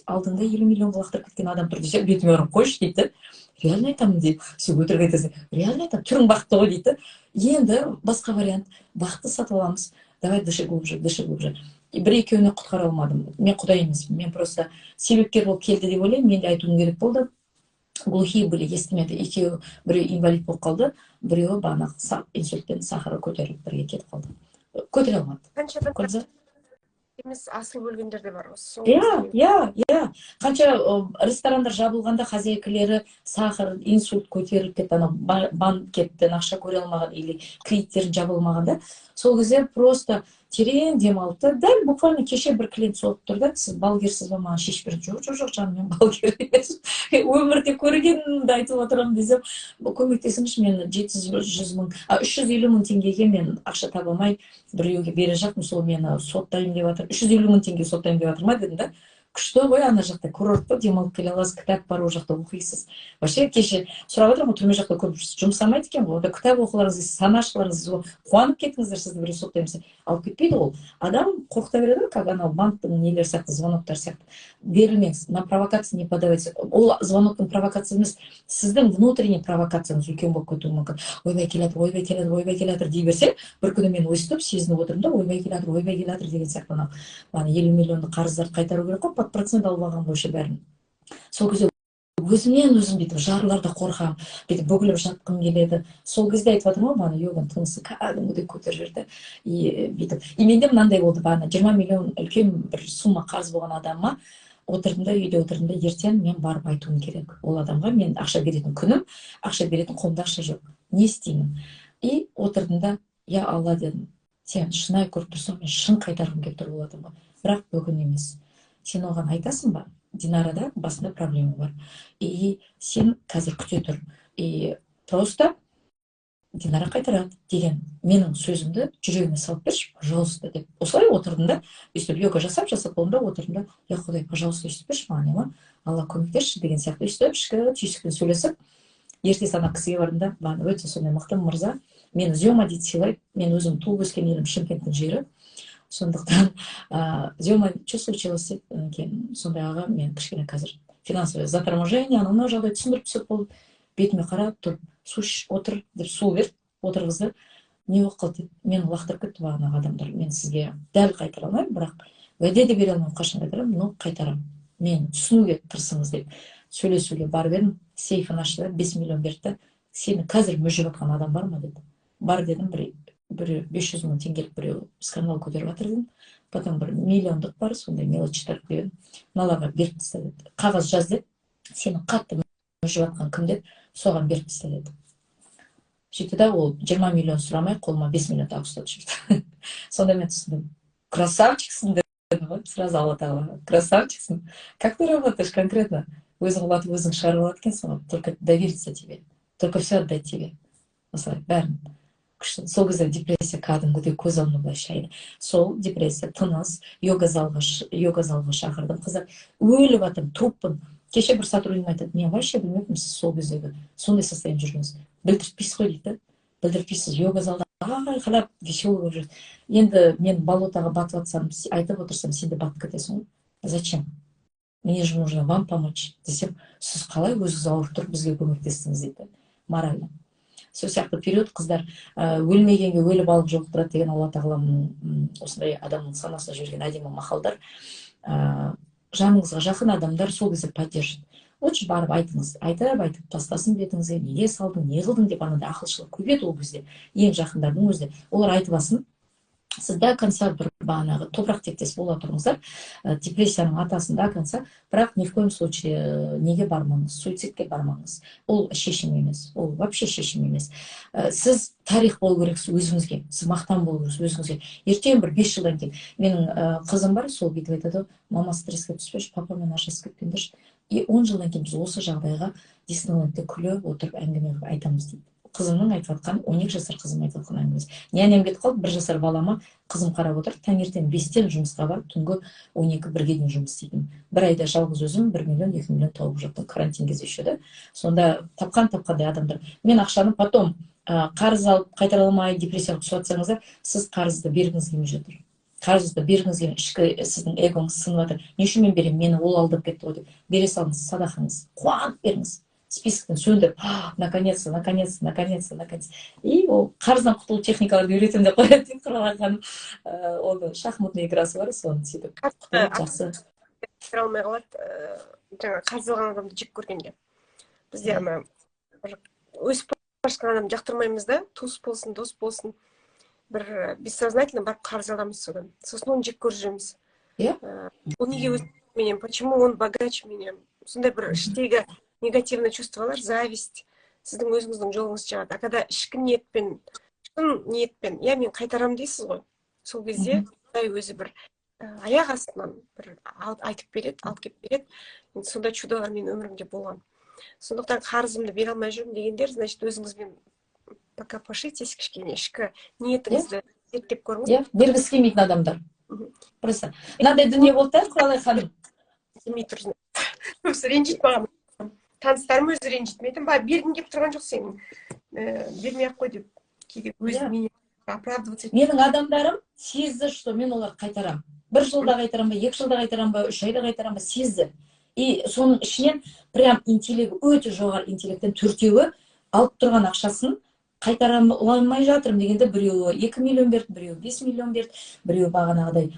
алдыңда 50 миллионға лақтырып кеткен адам тұр десе, бетіме ұрып қойшы дейді. Реально айтамын дейді. Сен өтірік айтасың. Реально айтамын, түрің бақытты ғой дейді. Енді басқа вариант, бақытты сатып аламыз. Давай дыши глубже. Бір-екеуіне құтқара алмадым. Мен Құдай емеспін. Мен просто себепкер болып келді деп ойлаймын. Менде айтуым керек болды. Глухие были, естімеді. Екеуі, біреу инвалид болып қалды, біреуі бағанағы инсульттен сахары көтеріліп бірге кетіп қалды. Көтере алмады. Емес асыл бөлгендер де бар осы. Иә. Қанша ресторандар жабылғанда хозяйкалері сахар, инсульт көтеріліп кетті, банкеттен ақша көре алмаған или кредиттерін жабылмағанда, сол кезде просто терең демалды. Дәл буквально кеше бір клиент соғып тұрды, сіз балгерсіз ба, маған шешіп берді. Жоқ, жаным, мен балгер емес. Өмірде көргенімді айтып отырамын десем, көмектесіңізші, мен 350 мың теңгеге мен ақша табамай біреуге бере жақпын, сол мені соттайын деп жатыр. 350 мың теңге соттайын деп жатыр ма дедім да. Күшті ғой, ана жақта курортта демалып келе аласыз, кітап бар, ол жақта оқисыз. Вообще кеше сұрап отырмын, түрме жақта көп жұмсамайды екен ғой. Онда кітап оқыларыңыз, санашыларыңыз, қуанып кеттіңіздер, сізді біреу соттаймыз. Алып кетпейді ол. Адам қорқыта береді, как анау банктың нелер сияқты, звоноктар сияқты. Берілмеңіз, на провокация не подавайтесь. Ол звоноктың провокация емес, сіздің внутренний провокацияңыз үлкен болып кетуі мүмкін. Ойбай келатыр дей берсе, бір күні мен өстіп сезініп отырмын да, ойбай келатыр деген сияқты. 50 миллионды қарыздарды қайтару керек қой, под процент алып алған ғой бәрін. Сол кезде өзімнен өзім бүйтіп жарларда қорқам, бүйтіп бөгіліп жатқым келеді. Сол кезде айтып жатырмын ғой, йоганың тынысы кәдімгідей көтеріп жіберді. И менде мынандай болды, 20 миллион үлкен бір сумма қарыз болған адамға үйде отырдым да, ертең мен барып айтуым керек. Ол адамға мен ақша беретін күнім, ақша беретін қолымда ақша жоқ. Не істеймін? И отырдым да, я Алла дедім, сен шынай көріп тұрсың, мен шын қайтарғым келіп тұр ол адамға. Бірақ бүгін емес. Сен оған айтасың ба? Динарада басында проблема бар. И сен қазір күте тұр. И просто Динара қайтарады деген менің сөзімді жүрегіне салып берші, пожалуйста деп. Осылай отырдым да, өйстіп йога жасап қолымда отырдым да, я Құдай, пожалуйста, өйстіп берші маған, Алла көмектесші деген сияқты. Өйстіп ішкі түйсікпен сөйлесіп, ертесі ана кісіге бардым да, өте сондай мықты мырза, мені Зема дейді сыйлайды, мен өзім туып өскен елім Шымкенттің жері. Сондықтан Зема, что случилось екен, сондай аға, мен кішкене қазір финансовое заторможение, анау жағдай түсіндіріп түсіп болып, бетіме қарап тұрып, су отыр деп су берді, отырғызды. Не болып қалды деп, мен лақтырып кетті бағанағы адамдар. Мен сізге дәл қайтара алмаймын, бірақ уәде де бере алмаймын, қашан қайтарамын, но қайтарамын. Мен түсінуге тырысыңыз деп сөйлесуге барып едім, сейфін ашты, 5 миллион берді. Сені қазір мүжіп жатқан адам бар ма деді. Бар дедім, бір біреу 500 мың теңгелік біреу скандал көтеріп жатыр дедім. Потом бір миллиондық бар, сондай мелочтар деген мыналарға беріп таста деді. Қағаз жаз деді, сені қатты мүжіп жатқан кім деді, соған беріп таста деді. Сөйтті да ол 20 миллион сұрамай қолыма 5 миллион тағы ұстатып жіберді. Сонда мен түсіндім, красавчиксің дедім ғой, сразу алла тағала, красавчиксің. Как ты работаешь конкретно? Өзің құлатып өзің шығарып алады екенсің, только довериться тебе, только все отдать тебе. Осылай бәрін. Сол кезде депрессия кәдімгідей көз алдыма былай шайды. Сол депрессия, тыныс, йога залға шақырдым. Қыздар өліп жатырмын, труппын. Кеше бір сотрудник айтады, мен вообще білмеппін, сіз сол кездегі сондай состояние жүргенсіз. Білдіртпейсіз ғой дейді. Білдіртпейсіз, йога залда айқайлап веселый болып жүрсіз. Енді мен болотаға батып жатсам, айтып отырсам, сен де батып кетесің ғой. Зачем? Мне же нужно вам помочь десем, сіз қалай өзіңіз ауырып тұрып бізге көмектестіңіз дейді, морально. Сол сияқты период қыздар өлмегенге өліп алып жолықтырады деген алла тағаламның осындай адамның санасына жүрген әдемі мақалдар. Жаныңызға жақын адамдар сол кезде поддержит. Лучше барып айтыңыз, айтып тастасын бетіңізге, неге салдың, не қылдың деп анандай ақылшылық көбейеді ол кезде. Ең жақындардың өзі. Олар айтып алсын. Сіз до конца бір бағанағы топырақ тектес бола тұрыңыздар, депрессияның атасында конца, бірақ ни в коем случае неге бармаңыз, суицидке бармаңыз. Ол шешім емес, ол вообще шешім емес. Сіз тарих болу керексіз өзіңізге, сіз мақтан болу керексіз өзіңізге. Ертең бір 5 жылдан кейін менің қызым бар, сол бүйтіп айтады, мама стресске түспеші, папамен ажырасып кетпеңдерші. И 10 жылдан кейін біз осы жағдайға Диснейлендте күліп отырып әңгіме айтамыз дейді. Қызымның айтып жатқан, 12 жасар қызым айтып жатқан әңгімесі. Нянем кетіп қалды, 1 жасар балама қызым қарап отыр, таңертең 5-тен жұмысқа барып, түнгі 12-1-ге дейін жұмыс істейтін. Бір айда жалғыз өзім 1 миллион, 2 миллион тауып жаттым, карантин кезде еще да. Сонда тапқандай адамдар. Мен ақшаны потом қарыз алып қайтара алмай депрессияға түсіп жатсаңыздар, сіз қарызды бергіңіз келмей жатыр. Қарызды бергіңіз келмей, ішкі сіздің эгоңыз сынып жатыр. Не үшін мен беремін, мені ол алдап кетті ғой деп. Бере салыңыз, садақаңыз, қуанып беріңіз. Списоктен сөндіріп, наконец-то. И ол қарыздан құтылу техникаларды үйретемін деп қояды дейді Құралай ханым. Оның шахматный играсы бар, соны сөйтіп құтылып жақсы. Кіре алмай қалады, жаңа қарыз алған адамды жек көргенде. Бізде өсіп бара жатқан адамды жақтырмаймыз да, туыс болсын, дос болсын. Бір бессознательно барып қарыз аламыз содан. Сосын оны жек көріп жүреміз. Ол неге өсіп менен, почему он богаче менен? Сондай бір іштегі негативный чувстволар, зависть, сіздің өзіңіздің жолыңыз шығады. А когда ішкі ниетпен, я мен қайтарам дейсіз ғой. Сол кезде өзі бір аяқ астынан бір айтып береді, алып кеп береді. Сондай чудолар мен өмірімде болған. Сондықтан қарызымды бере алмай жүрмін дегендер, значит, өзіңізбен пока пошитесь кішкене, ішкі ниетіңізді зерттеп көріңіз. Бергісі келмейтін адамдар. Просто мынандай дүние болды да, Құралай ханым. Келмей тұрсын. Көбісі ренжит маған. Таныстарым өзі ренжітмейтін, бергім кеп тұрған жоқ сенің. Бермей-ақ қой деп, кейде өзі оправдываться. Менің адамдарым сезді, что мен олар қайтарам. 1 жылда қайтарам ба, 2 жылда қайтарам ба, 3 айда қайтарам ба, сезді. И соның ішінен прям интеллекті, өте жоғары интеллекттен 4-еуі алып тұрған ақшасын қайтарамай жатырмын дегенде біреуі 2 миллион берді, біреуі 5 миллион берді, біреуі бағанағыдай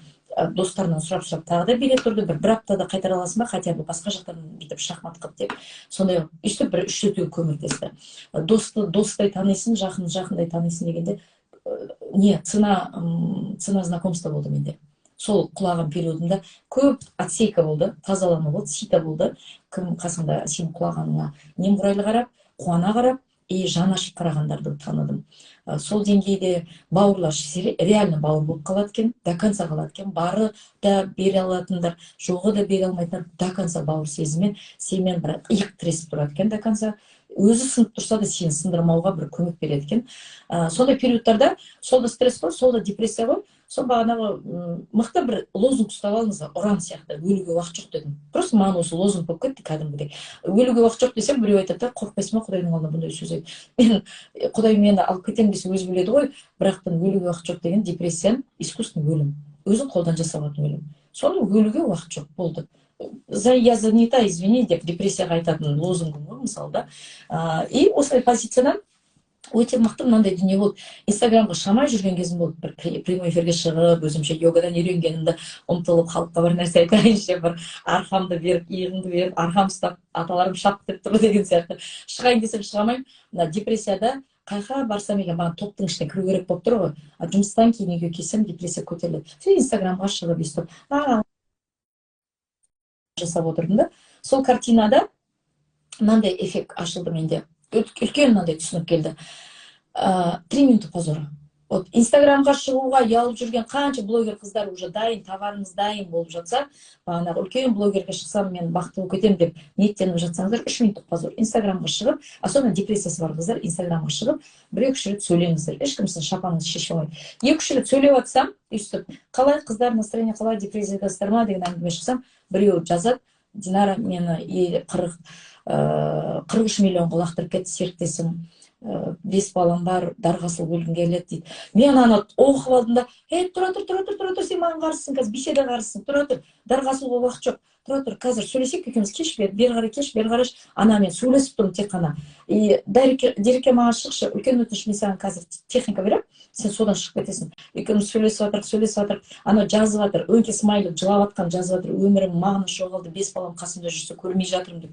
достарынан сұрап тағы да бере тұрды, бір аптада қайтара аласың ба, хотя бы басқа жақтан бүйтіп шахмат қып деп. Сондай өйстіп бір 3-4 көмектесті. Достай танисың, жақындай танисың дегенде не цена знакомства болды менде. Сол құлаған периодында көп отсейка болды, тазалану болды, сита болды. Кім қасында сенің құлағаныңа немқұрайлы қарап, қуана қарап, и жан ашып қарағандарды таныдым. Сол деңгейде бауырлар реально бауыр болып қалады екен, до конца қалады екен. Бары да бере алатындар, жоғы да бере алмайтындар, до конца бауыр сезіммен, сенімен бір иық тіресіп тұрады екен, до конца. Өзі сынып тұрса да сені сындырмауға бір көмек береді екен. Сондай периодтарда, сол да стресс қой, сол да депрессия ғой. Сол бағанағы мықты бір лозунг ұстап алыңыздар, ұран сияқты, өлуге уақыт жоқ дедім. Просто маған осы лозунг болып кетті кәдімгідей. Өлуге уақыт жоқ десем, біреу айтады, қорықпайсың ба, Құдайдың алдында бұндай сөз айтып. Құдай мені алып кетемін десе өзі біледі ғой, бірақтан өлуге уақыт жоқ деген депрессияның искусственный өлім. Өзің қолдан жасалатын өлім. Соның өлуге уақыт жоқ болды. Я занята, извини, деп депрессияға айтатын лозунгым ғой, мысалы да. И осылай позициядан өте мықты мынандай дүние болды. Инстаграмға шамай жүрген кезім болды. Бір прямой эфирге шығып, өзімше йогадан үйренгенімді ұмтылып, халыққа бір нәрсе айтайыншы, бір арқамды беріп, иығымды беріп, арқам ұстап, аталарым шап деп тұр деген сияқты. Шығайын десем шығамаймын. Мына депрессияда қайқа барсам екен маған топтың ішіне кіру керек болып тұр ғой. А жұмыстан кейін үйге келсем депрессия көтеріледі. Сол инстаграмға шығып өйстіп жасап отырдым да. Сол картинада мынандай эффект ашылды менде. Үлкен мынандай түсінік келді. 3 минуты позора. Вот инстаграмға шығуға ұялып жүрген қанша блогер қыздар уже дайын, товарыңыз дайын болып жатса, бағанағы үлкен блогерге шықсам мен бақытты болып кетемін деп ниеттеніп жатсаңыздар, 3 минуттық позор. Инстаграмға шығып, особенно депрессиясы бар қыздар, инстаграмға шығып, 1-2 рет сөйлеңіздер. Ешкім сіздің шапаныңызды шеше алмайды. 2-3 рет сөйлеп жатсам, өйстіп, қалай қыздар, настроение қалай, депрессиядасыздар ма деген әңгіме шықсам, біреу жазады, Динара мені 43 миллионға лақтырып кетті серіктесім. 5 балам бар, дарғасыл өлгім келеді дейді. Мен ана оқып алдым да, тұра тұр, сен маған қарсысың, қазір беседа қарсысың, тұра тұр, дарғасылға уақыт жоқ, тұра тұр, қазір сөйлесек екеуміз, кеш бері қараш, ана мен сөйлесіп тұрмын тек қана. Дереке маған шықшы, үлкен өтініш, мен саған қазір техника беремін, сен содан шығып кетесің. Екеуміз сөйлесіп жатыр, ана жазып жатыр, өңке смайлы жылап жатқан жазып жатыр, өмірім мағынасы жоғалды, 5 балам қасымда жүрсе көрмей жатырмын деп.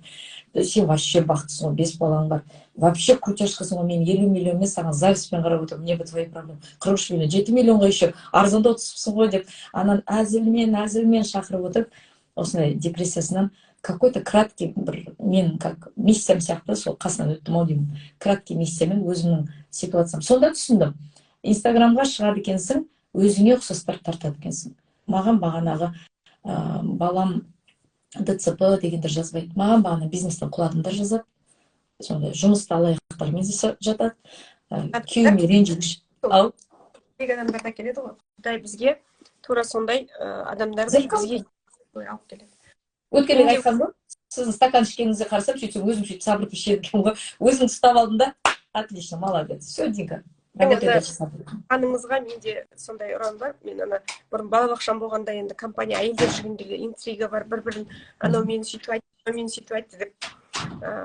Сен вообще бақыттысың ғой, 5 балаң бар. Вообще крутяшкасың ғой, мен 50 миллионмен саған завистьпен қарап отырмын, не бы твои проблемы. 43 миллион, 7 миллионға еще арзандау түсіпсің ғой деп, анан әзілмен шақырып отырып, осындай депрессиясынан какой-то краткий бір мен как миссиям сияқты сол қасынан өттім ау деймін. Краткий миссиямен өзімнің ситуациям. Сонда түсіндім. Инстаграмға шығады екенсің, өзіңе ұқсастар тартады екенсің. Маған бағанағы балам ДЦП дегендер жазбайды. Маған бағана бизнестен құладымдар жазады. Сондай жұмысты алаяқтармен жатады. Күйеуіме ренжігіш. Ау? Адамдар да келеді ғой. Құдай бізге тура сондай адамдарды бізге алып келеді. Өткенде айтқан ғой, сіздің стакан ішкеніңізге қарасам, сөйтсем өзім сөйтіп сабыртып ішеді екен ғой. Өзіңді ұстап алдым да, отлично, молодец. Все, Динка. Қаныңызға менде сондай ұран бар. Мен ана бұрын балабақшам болғанда енді компания әйелдер жүргенде интрига бар, бір-бірін анау мені сөйтіп айтты деп.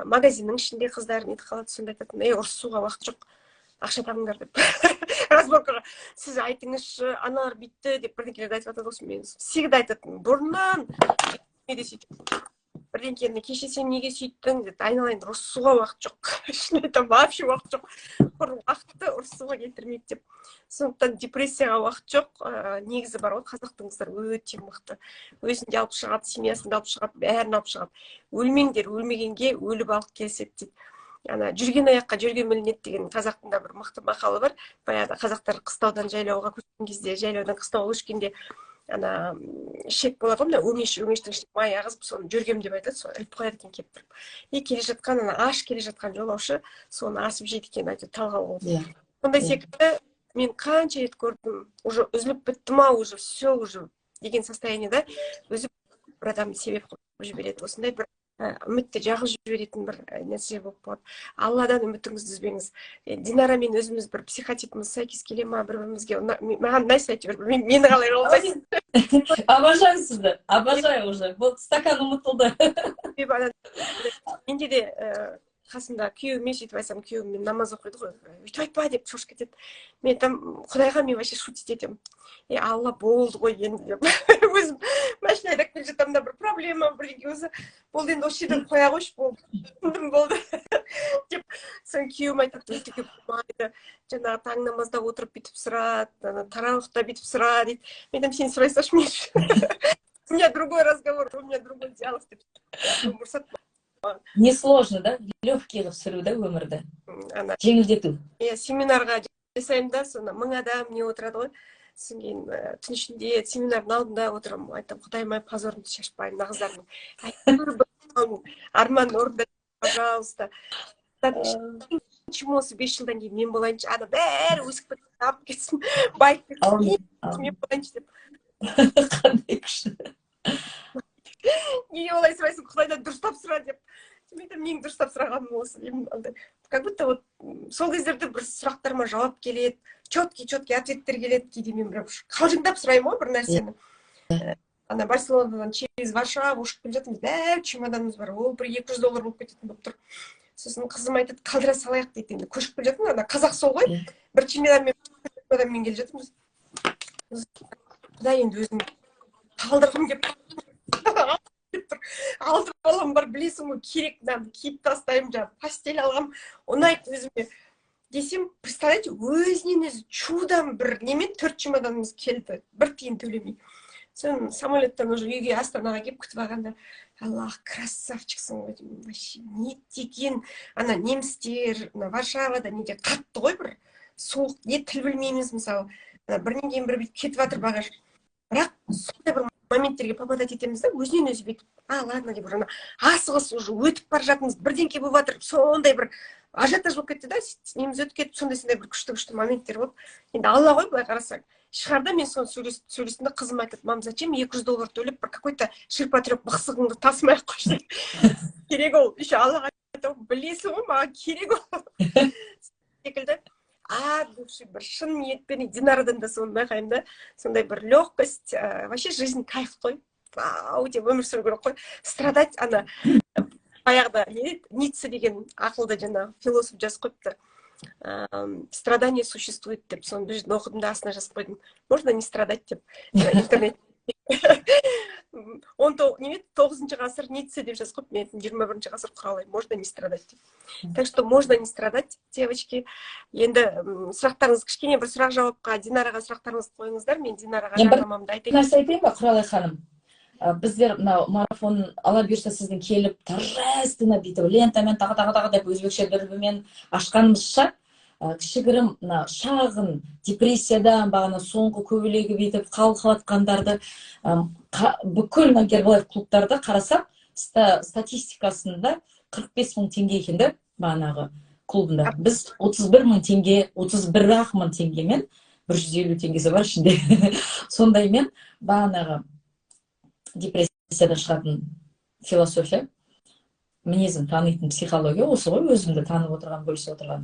Магазиннің ішінде қыздар нетіп қалады, сонда айтатын, ұрысуға уақыт жоқ, ақша табыңдар деп. Разборкаға сіз айтыңызшы, аналар битті деп бірдеңкелерді айтып жатады ғой. Мен всегда айтатын, бұрыннан неде сөйтіп. Бірдеңкені кеше сен неге сөйттің деп айналайын, ұрысуға уақыт жоқ. Шын айтамын, вообще уақыт жоқ. Уақытты ұрысуға келтірмейді деп. Сондықтан депрессияға уақыт жоқ. Негізі бар ғой, қазақтың қыздары өте мықты. Өзін де алып шығады, семьясын да алып шығады, бәрін алып шығады. Өлмеңдер, өлмегенге өліп алып келседі дейді. Ана жүрген аяққа жүрген білінеді деген қазақтың да бір мықты мақалы бар. Баяғыда қазақтар қыстаудан жайлауға көшкен кезде, жайлаудан қыстауға көшкенде ана шек болады ғой, мына өңештің ішіне май ағызып, соны жүргем деп айтады, соны іліп қояды екен келіп тұрып. Келе жатқан ана аш келе жатқан жолаушы соны асып жейді екен, айтады, талғау болып. Сондай секілді мен қанша рет көрдім, уже үзіліп бітті ма, уже все уже деген состояниеда өзі бір адам себеп қылып жібереді. Осындай бір үмітті жағып жіберетін бір нәрсе болып болады. Алладан үмітіңізді үзбеңіз. Динара мен өзіміз бір психотипіміз сәйкес келе ма, бір-бірімізге маған ұнайсыз әйтеуір, мені қалай қабылдайсыз? Обожаю сізді, обожаю уже. Бұл стакан ұмытылды. Менде де қасында күйеуіме сөйтіп айтсам, күйеуім намаз оқиды ғой, өйтіп айтпа деп шошып кетеді. Мен там Құдайға мен вообще шутить етемін. Алла болды ғой енді деп. Өзім машина айдап келе жатамын да, бір проблема бірдеңе өзі болды, енді осы жерден қоя қойшы, болды деп. Соң күйеуім айтады, өйтуге болмайды, жаңағы таң намазда отырып бүйтіп сұрады, тарауихта бүйтіп сұра дейді. Мен айтамын, сен сұрай салшы, у меня другой разговор, у меня другой диалог деп. Не сложно, да? Легкий қылып сүру да өмірді. Жеңілдету. Семинарға жасаймын да, соны 1000 адам не отырады ғой. Содан кейін түн ішінде семинардың алдында отырамын, айтамын, Құдайым-ай, позорымды шашпайын, нағыздардың. Арман орындайды, пожалуйста. Чему осы 5 жылдан кейін мен болайыншы, ана бәрі өсіп кетіп кетсін, байып кетсін, мен болайыншы деп. Қандай күшті. Неге олай сұрайсың, Құдайдан дұрыстап сұра деп. Мен дұрыстап сұрағаным осы. Как будто вот сол кездерде бір сұрақтарыма жауап келеді, четкий ответтер келеді, кейде мен бір қалжыңдап сұраймын ғой бір нәрсені. Ана Барселонадан через Варшава ұшып келе жатырмыз, бәрі чемоданымыз бар, ол бір $200 болып кететін болып тұр. Сосын қызым айтады, қалдыра салайық дейді, енді көшіп келе жатырмыз, ана қазақ сол ғой, бір чемоданмен келе жатырмыз. Құдай енді өзім қалдырғым деп алты балам бар, білесің ғой, керек киіп тастаймын, жаңағы постель алғам, ұнайды өзіме. десем, представляете, өзінен өзі чудан бір немен 4 чемоданымыз келді, бір тиын төлемей. Сон самолеттен уже үйге Астанаға келіп күтіп алғанда, Аллах, красавчиксың ғой деймін. Вообще, не деген, ана немістер, Варшавада неде қатты ғой бір суық, не тіл білмейміз мысалы. Бірінен кейін бір бүйтіп кетіп жатыр багаж. Бірақ сондай бір моменттерге попадать етеміз да, өзінен өзі бүйтіп, ладно деп жаңа асығыс уже өтіп бара жатырмыз, бірдеңке болып жатыр, сондай бір ажиотаж болып кетті да, неміз өтіп кетіп, сондай бір күшті моменттер болып. Енді Алла ғой былай қарасаң. Шығарда мен соны сөйлесінде қызым айтады, мам, зачем $200 төлеп бір какой-то ширпотреб бықсығыңды тасымай-ақ қойшы. Керек ол, еще Аллаға айтамын, білесің ғой, маған керек ол. Секілді. Души бір шын ниетпен Динарадан да соны байқаймын да, сондай бір легкость, вообще жизнь кайф қой. Деп өмір сүру керек қой. Страдать, ана баяғыда Ницце деген ақылды жаңа философ жазып қойыпты. Страдание существует деп, соны бір жерден оқыдым да астына жазып қойдым. Можно не страдать деп интернет. 9 ғасыр Ницце деп жазып қойып, мен 21 ғасыр құралаймын. Можно не страдать деп. Так что можно не страдать, девочки. Енді сұрақтарыңыз, кішкене бір сұрақ жауапқа, Динараға сұрақтарыңызды қойыңыздар. Мен Динараға жарнамамды айтайын. Нәрсе айтайын ба, Құралай ханым? Біздер мынау марафон ала берсе сіздің келіп торжественно бүйтіп лентамен тағы деп өзбекше дүрбімен ашқанымызша кішігірім шағын депрессиядан бағана соңғы көбелегі бүйтіп қалқалатқандарды бүкіл Гербалайф клубтарда қарасақ статистикасында 45 мың теңге екен да бағанағы клубында. Біз 31 мың теңге, 31 мың теңгемен 150 теңгесі бар ішінде. Сондаймен бағанағы депрессиядан шығатын философия, мінезін танитын психология осы ғой, өзімді танып отырған, бөлісіп отырған.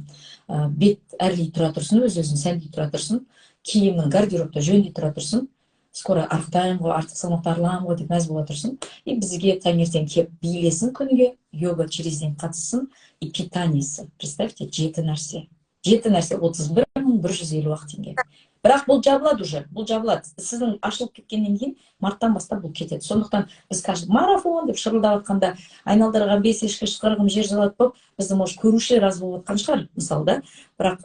Бет әрлей тұра тұрсын, өз-өзін сәндей тұра тұрсын, киімнің гардеробта жөндей тұра тұрсын, скоро арықтаймын ғой, артық салмақты арыламын ғой деп мәз бола тұрсын. И бізге таңертең келіп билесін күніге, йога через день қатыссын, и питаниесі. Представьте, 7 нәрсе. 31.150 теңге. Бірақ бұл жабылады уже, бұл жабылады. Сіздің ашылып кеткеннен кейін марттан бастап бұл кетеді. Сондықтан біз каждый марафон деп шырылдап жатқанда айналдырған 5 ешкі шықырғым жер жалады болып, бізді может көрушілер аз болып жатқан шығар, мысалы да. Бірақ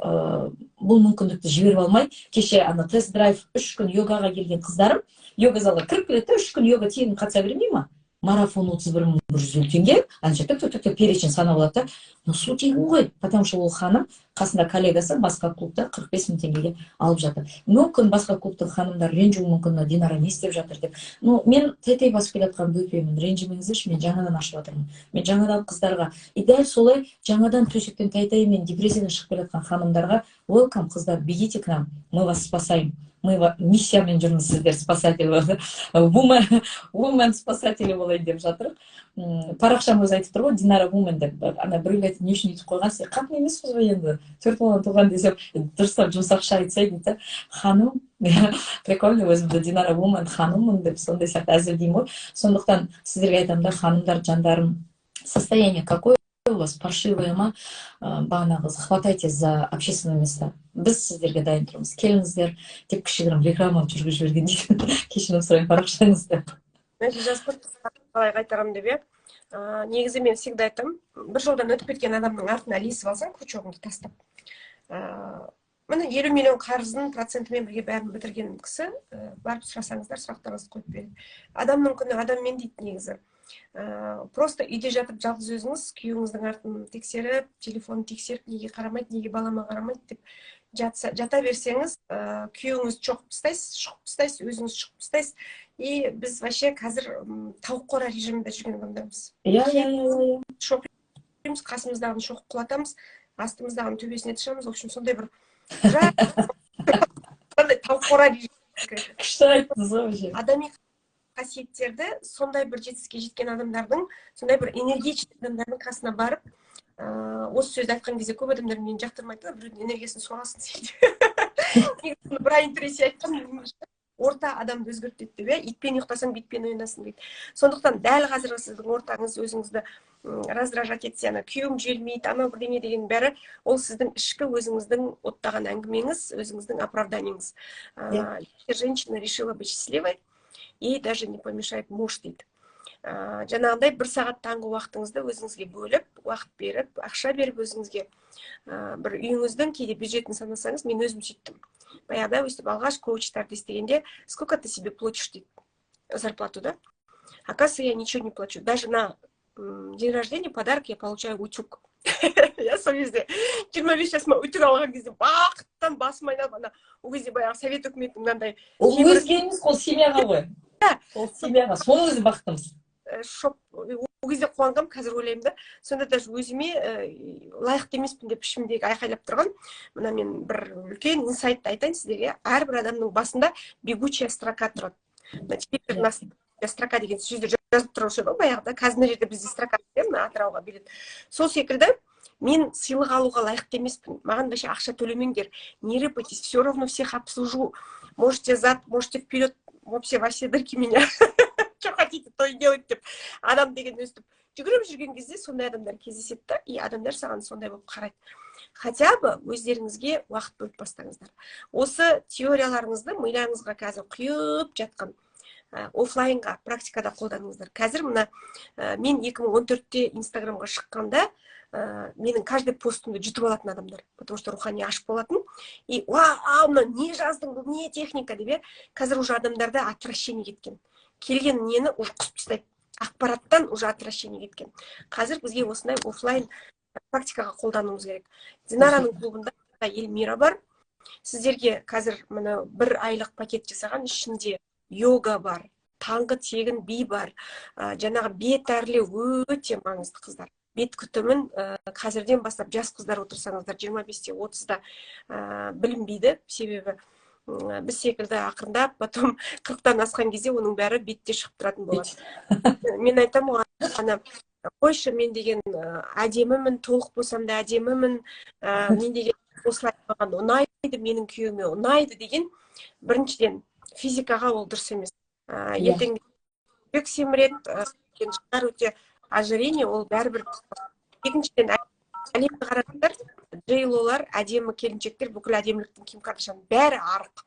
бұл мүмкіндікті жіберіп алмай, кеше ана тест-драйв 3 күн йогаға келген қыздарым, йога залға кіріп келеді, 3 күн йога тегін қатыса бермей ма? Марафон 31.150 теңге, анша перечень санап алады. Ну, су тегін ғой, потому что ол ханым қасында коллегасы басқа клубта 45 мың теңгеге алып жатыр. Мүмкін басқа клубтың ханымдар ренжуі мүмкін, Динара не істеп жатыр деп. Ну, мен тәй басып келе жатқан бөпемін, ренжімеңіздерші, мен жаңадан ашып жатырмын. Мен жаңадан қыздарға, и дәл солай жаңадан төсектен тәй мен депрессиядан шығып келе жатқан ханымдарға, welcome, қыздар, бегите к нам, мы вас спасаем. Мы миссиямен жүрміз, сіздер спасатель woman спасатели болайын деп жатыр. Парақшам өзі айтып тұр ғой, Динара woman деп. Ана біреу айтып, не үшін өйтіп қойған, сен қатын емеспіз ғой енді, 4 баланы туған десем, дұрыстап жұмсақша айтсай дейді. Ханым, прикольно, өзімді Динара woman ханыммын деп, сондай сияқты әзілдеймін ғой. Сондықтан сіздерге айтамын да, ханымдар, жандарым, состояние какое у вас паршивое ма, бағанағы хватайте за общественные места. Біз сіздерге дайын тұрмыз. Келіңіздер, тек кішігірім реклама жүргізіп жіберген дейді. Кешірім сұрайын, парақшаңызды. Мен жазып қалай қайтарамын деп, негізі мен всегда айтамын, бір жолдан өтіп кеткен адамның артына ілесіп алсаң, крючогыңды тастап. Міне 50 миллион қарызын процентімен бірге бәрін бітірген кісі, барып сұрасаңыздар, сұрақтарыңызды қойып береді. Адамның күні адаммен дейді негізі. Просто үйде жатып жалғыз өзіңіз күйеуіңіздің артын тексеріп, телефонын тексеріп, неге қарамайды, неге балама қарамайды деп жата берсеңіз, күйеуіңіз шоқып тастайсыз, өзіңіз шоқып тастайсыз. И біз вообще қазір тауық қора режимінде жүрген адамдармыз. Шоқимыз, қасымыздағын шоқып құлатамыз, астымыздағын төбесіне тышамыз. В общем, сондай бір тауық қора режимінде. Күшті айттыңыз ғой. Адами қасиеттерді сондай бір жетістікке жеткен адамдардың, сондай бір энергичный адамдардың қасына барып, осы сөзді айтқан кезде көп адамдар мені жақтырмайды, біреудің энергиясын соғасын дейді. Бір интересе айтқан, орта адамды өзгертеді деп, итпен ұйықтасаң, битпен ойнасың дейді. Сондықтан дәл қазіргі сіздің ортаңыз өзіңізді раздражать етсе, күйеуім желмейді, анау бірдеңе деген бәрі, ол сіздің ішкі өзіңіздің оттаған әңгімеңіз, өзіңіздің оправданиеңіз. Женщина решила быть счастливой, и даже не помешает муж дейді. Жаңағыдай 1 сағат таңғы уақытыңызды өзіңізге бөліп, уақыт беріп, ақша беріп өзіңізге бір үйіңіздің кейде бюджетін санасаңыз, мен өзім сөйттім. Баяғыда өстіп алғаш коучтарды естігенде, сколько ты себе платишь дейді, зарплату, да? Оказывается, я ничего не плачу. Даже на день рождения подарок я получаю утюг. Я сол кезде 25 жасыма утюг алған кезде бақыттан басым айналып, ана ол кезде баяғы совет үкіметінің мынандай Ол өзге емес, ол семьяға ғой. Ол семьяға. Соның өзі бақыттымыз. Ол кезде қуанғам, қазір ойлаймын да. Сонда даже өзіме лайықты емеспін деп ішімдегі айқайлап тұрған. Мына мен бір үлкен инсайтты айтайын сіздерге. Әрбір адамның басында бегучая строка тұрады. Строка деген сөздер жазып тұрушы ғой баяғыда. Қазір мына жерде бізде строка деп, мына Атырауға билет. Сол секілді мен сыйлық алуға лайықты емеспін. Маған вообще ақша төлемеңдер. Не рыпайтесь, все равно всех обслужу. Можете зад, можете вперед, вообще во все дырки меня. Что хотите, то и делать деп. Адам деген өстіп жүгіріп жүрген кезде сондай адамдар кездеседі да, и адамдар саған сондай болып қарайды. Хотя бы өздеріңізге уақыт бөліп бастаңыздар. Осы теорияларыңызды миларыңызға қазір құйып жатқан офлайнға, практикада қолданыңыздар. Қазір мына мен 2014-те Инстаграмға шыққанда менің каждый постымды жұтып алатын адамдар, потому что рухани ашық болатын. И мына не жаздың, бұл не техника деп, қазір уже адамдарда отвращение кеткен. Келген нені уже құсып тастайды. Ақпараттан уже отвращение кеткен. Қазір бізге осындай офлайн практикаға қолдануымыз керек. Динараның клубында Эльмира бар. Сіздерге қазір мына 1 айлық пакет жасаған, ішінде йога бар, таңғы тегін би бар, жаңағы бет әрлеу өте маңызды қыздар. Бет күтімін қазірден бастап жас қыздар отырсаңыздар 25-те 30-да білінбейді, себебі біз секілді ақырындап, потом 40-тан асқан кезде оның бәрі бетте шығып тұратын болады. Мен айтам оған, қойшы, мен деген әдемімін, толық болсам да әдемімін, мен деген осылай маған ұнайды, менің күйеуіме ұнайды деген, біріншіден физикаға ол дұрыс емес. Ертең бек семіреді, өте ожирение, ол бәрібір. Екіншіден, әлемді қараңыздар, Джейлолар, әдемі келіншектер, бүкіл әдеміліктің Ким Кардашьян бәрі арық.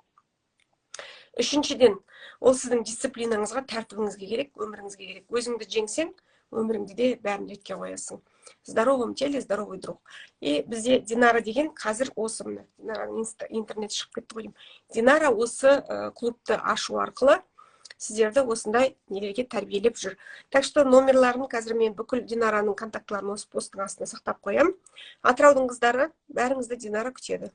Үшіншіден, ол сіздің дисциплинаңызға, тәртібіңізге керек, өміріңізге керек. Өзіңді жеңсең, өміріңді де бәрін жетке қоясың. Здоровом теле, здоровый друг. И бізде Динара деген қазір осы мына, Динараның интернет шығып кетті қойым. Динара осы клубты ашу арқылы сіздерді осындай нелерге тәрбиелеп жүр. Так что номерларын қазір мен бүкіл Динараның контактыларын осы посттың астына сақтап қоям. Атыраудың қыздары, бәріңізді Динара күтеді.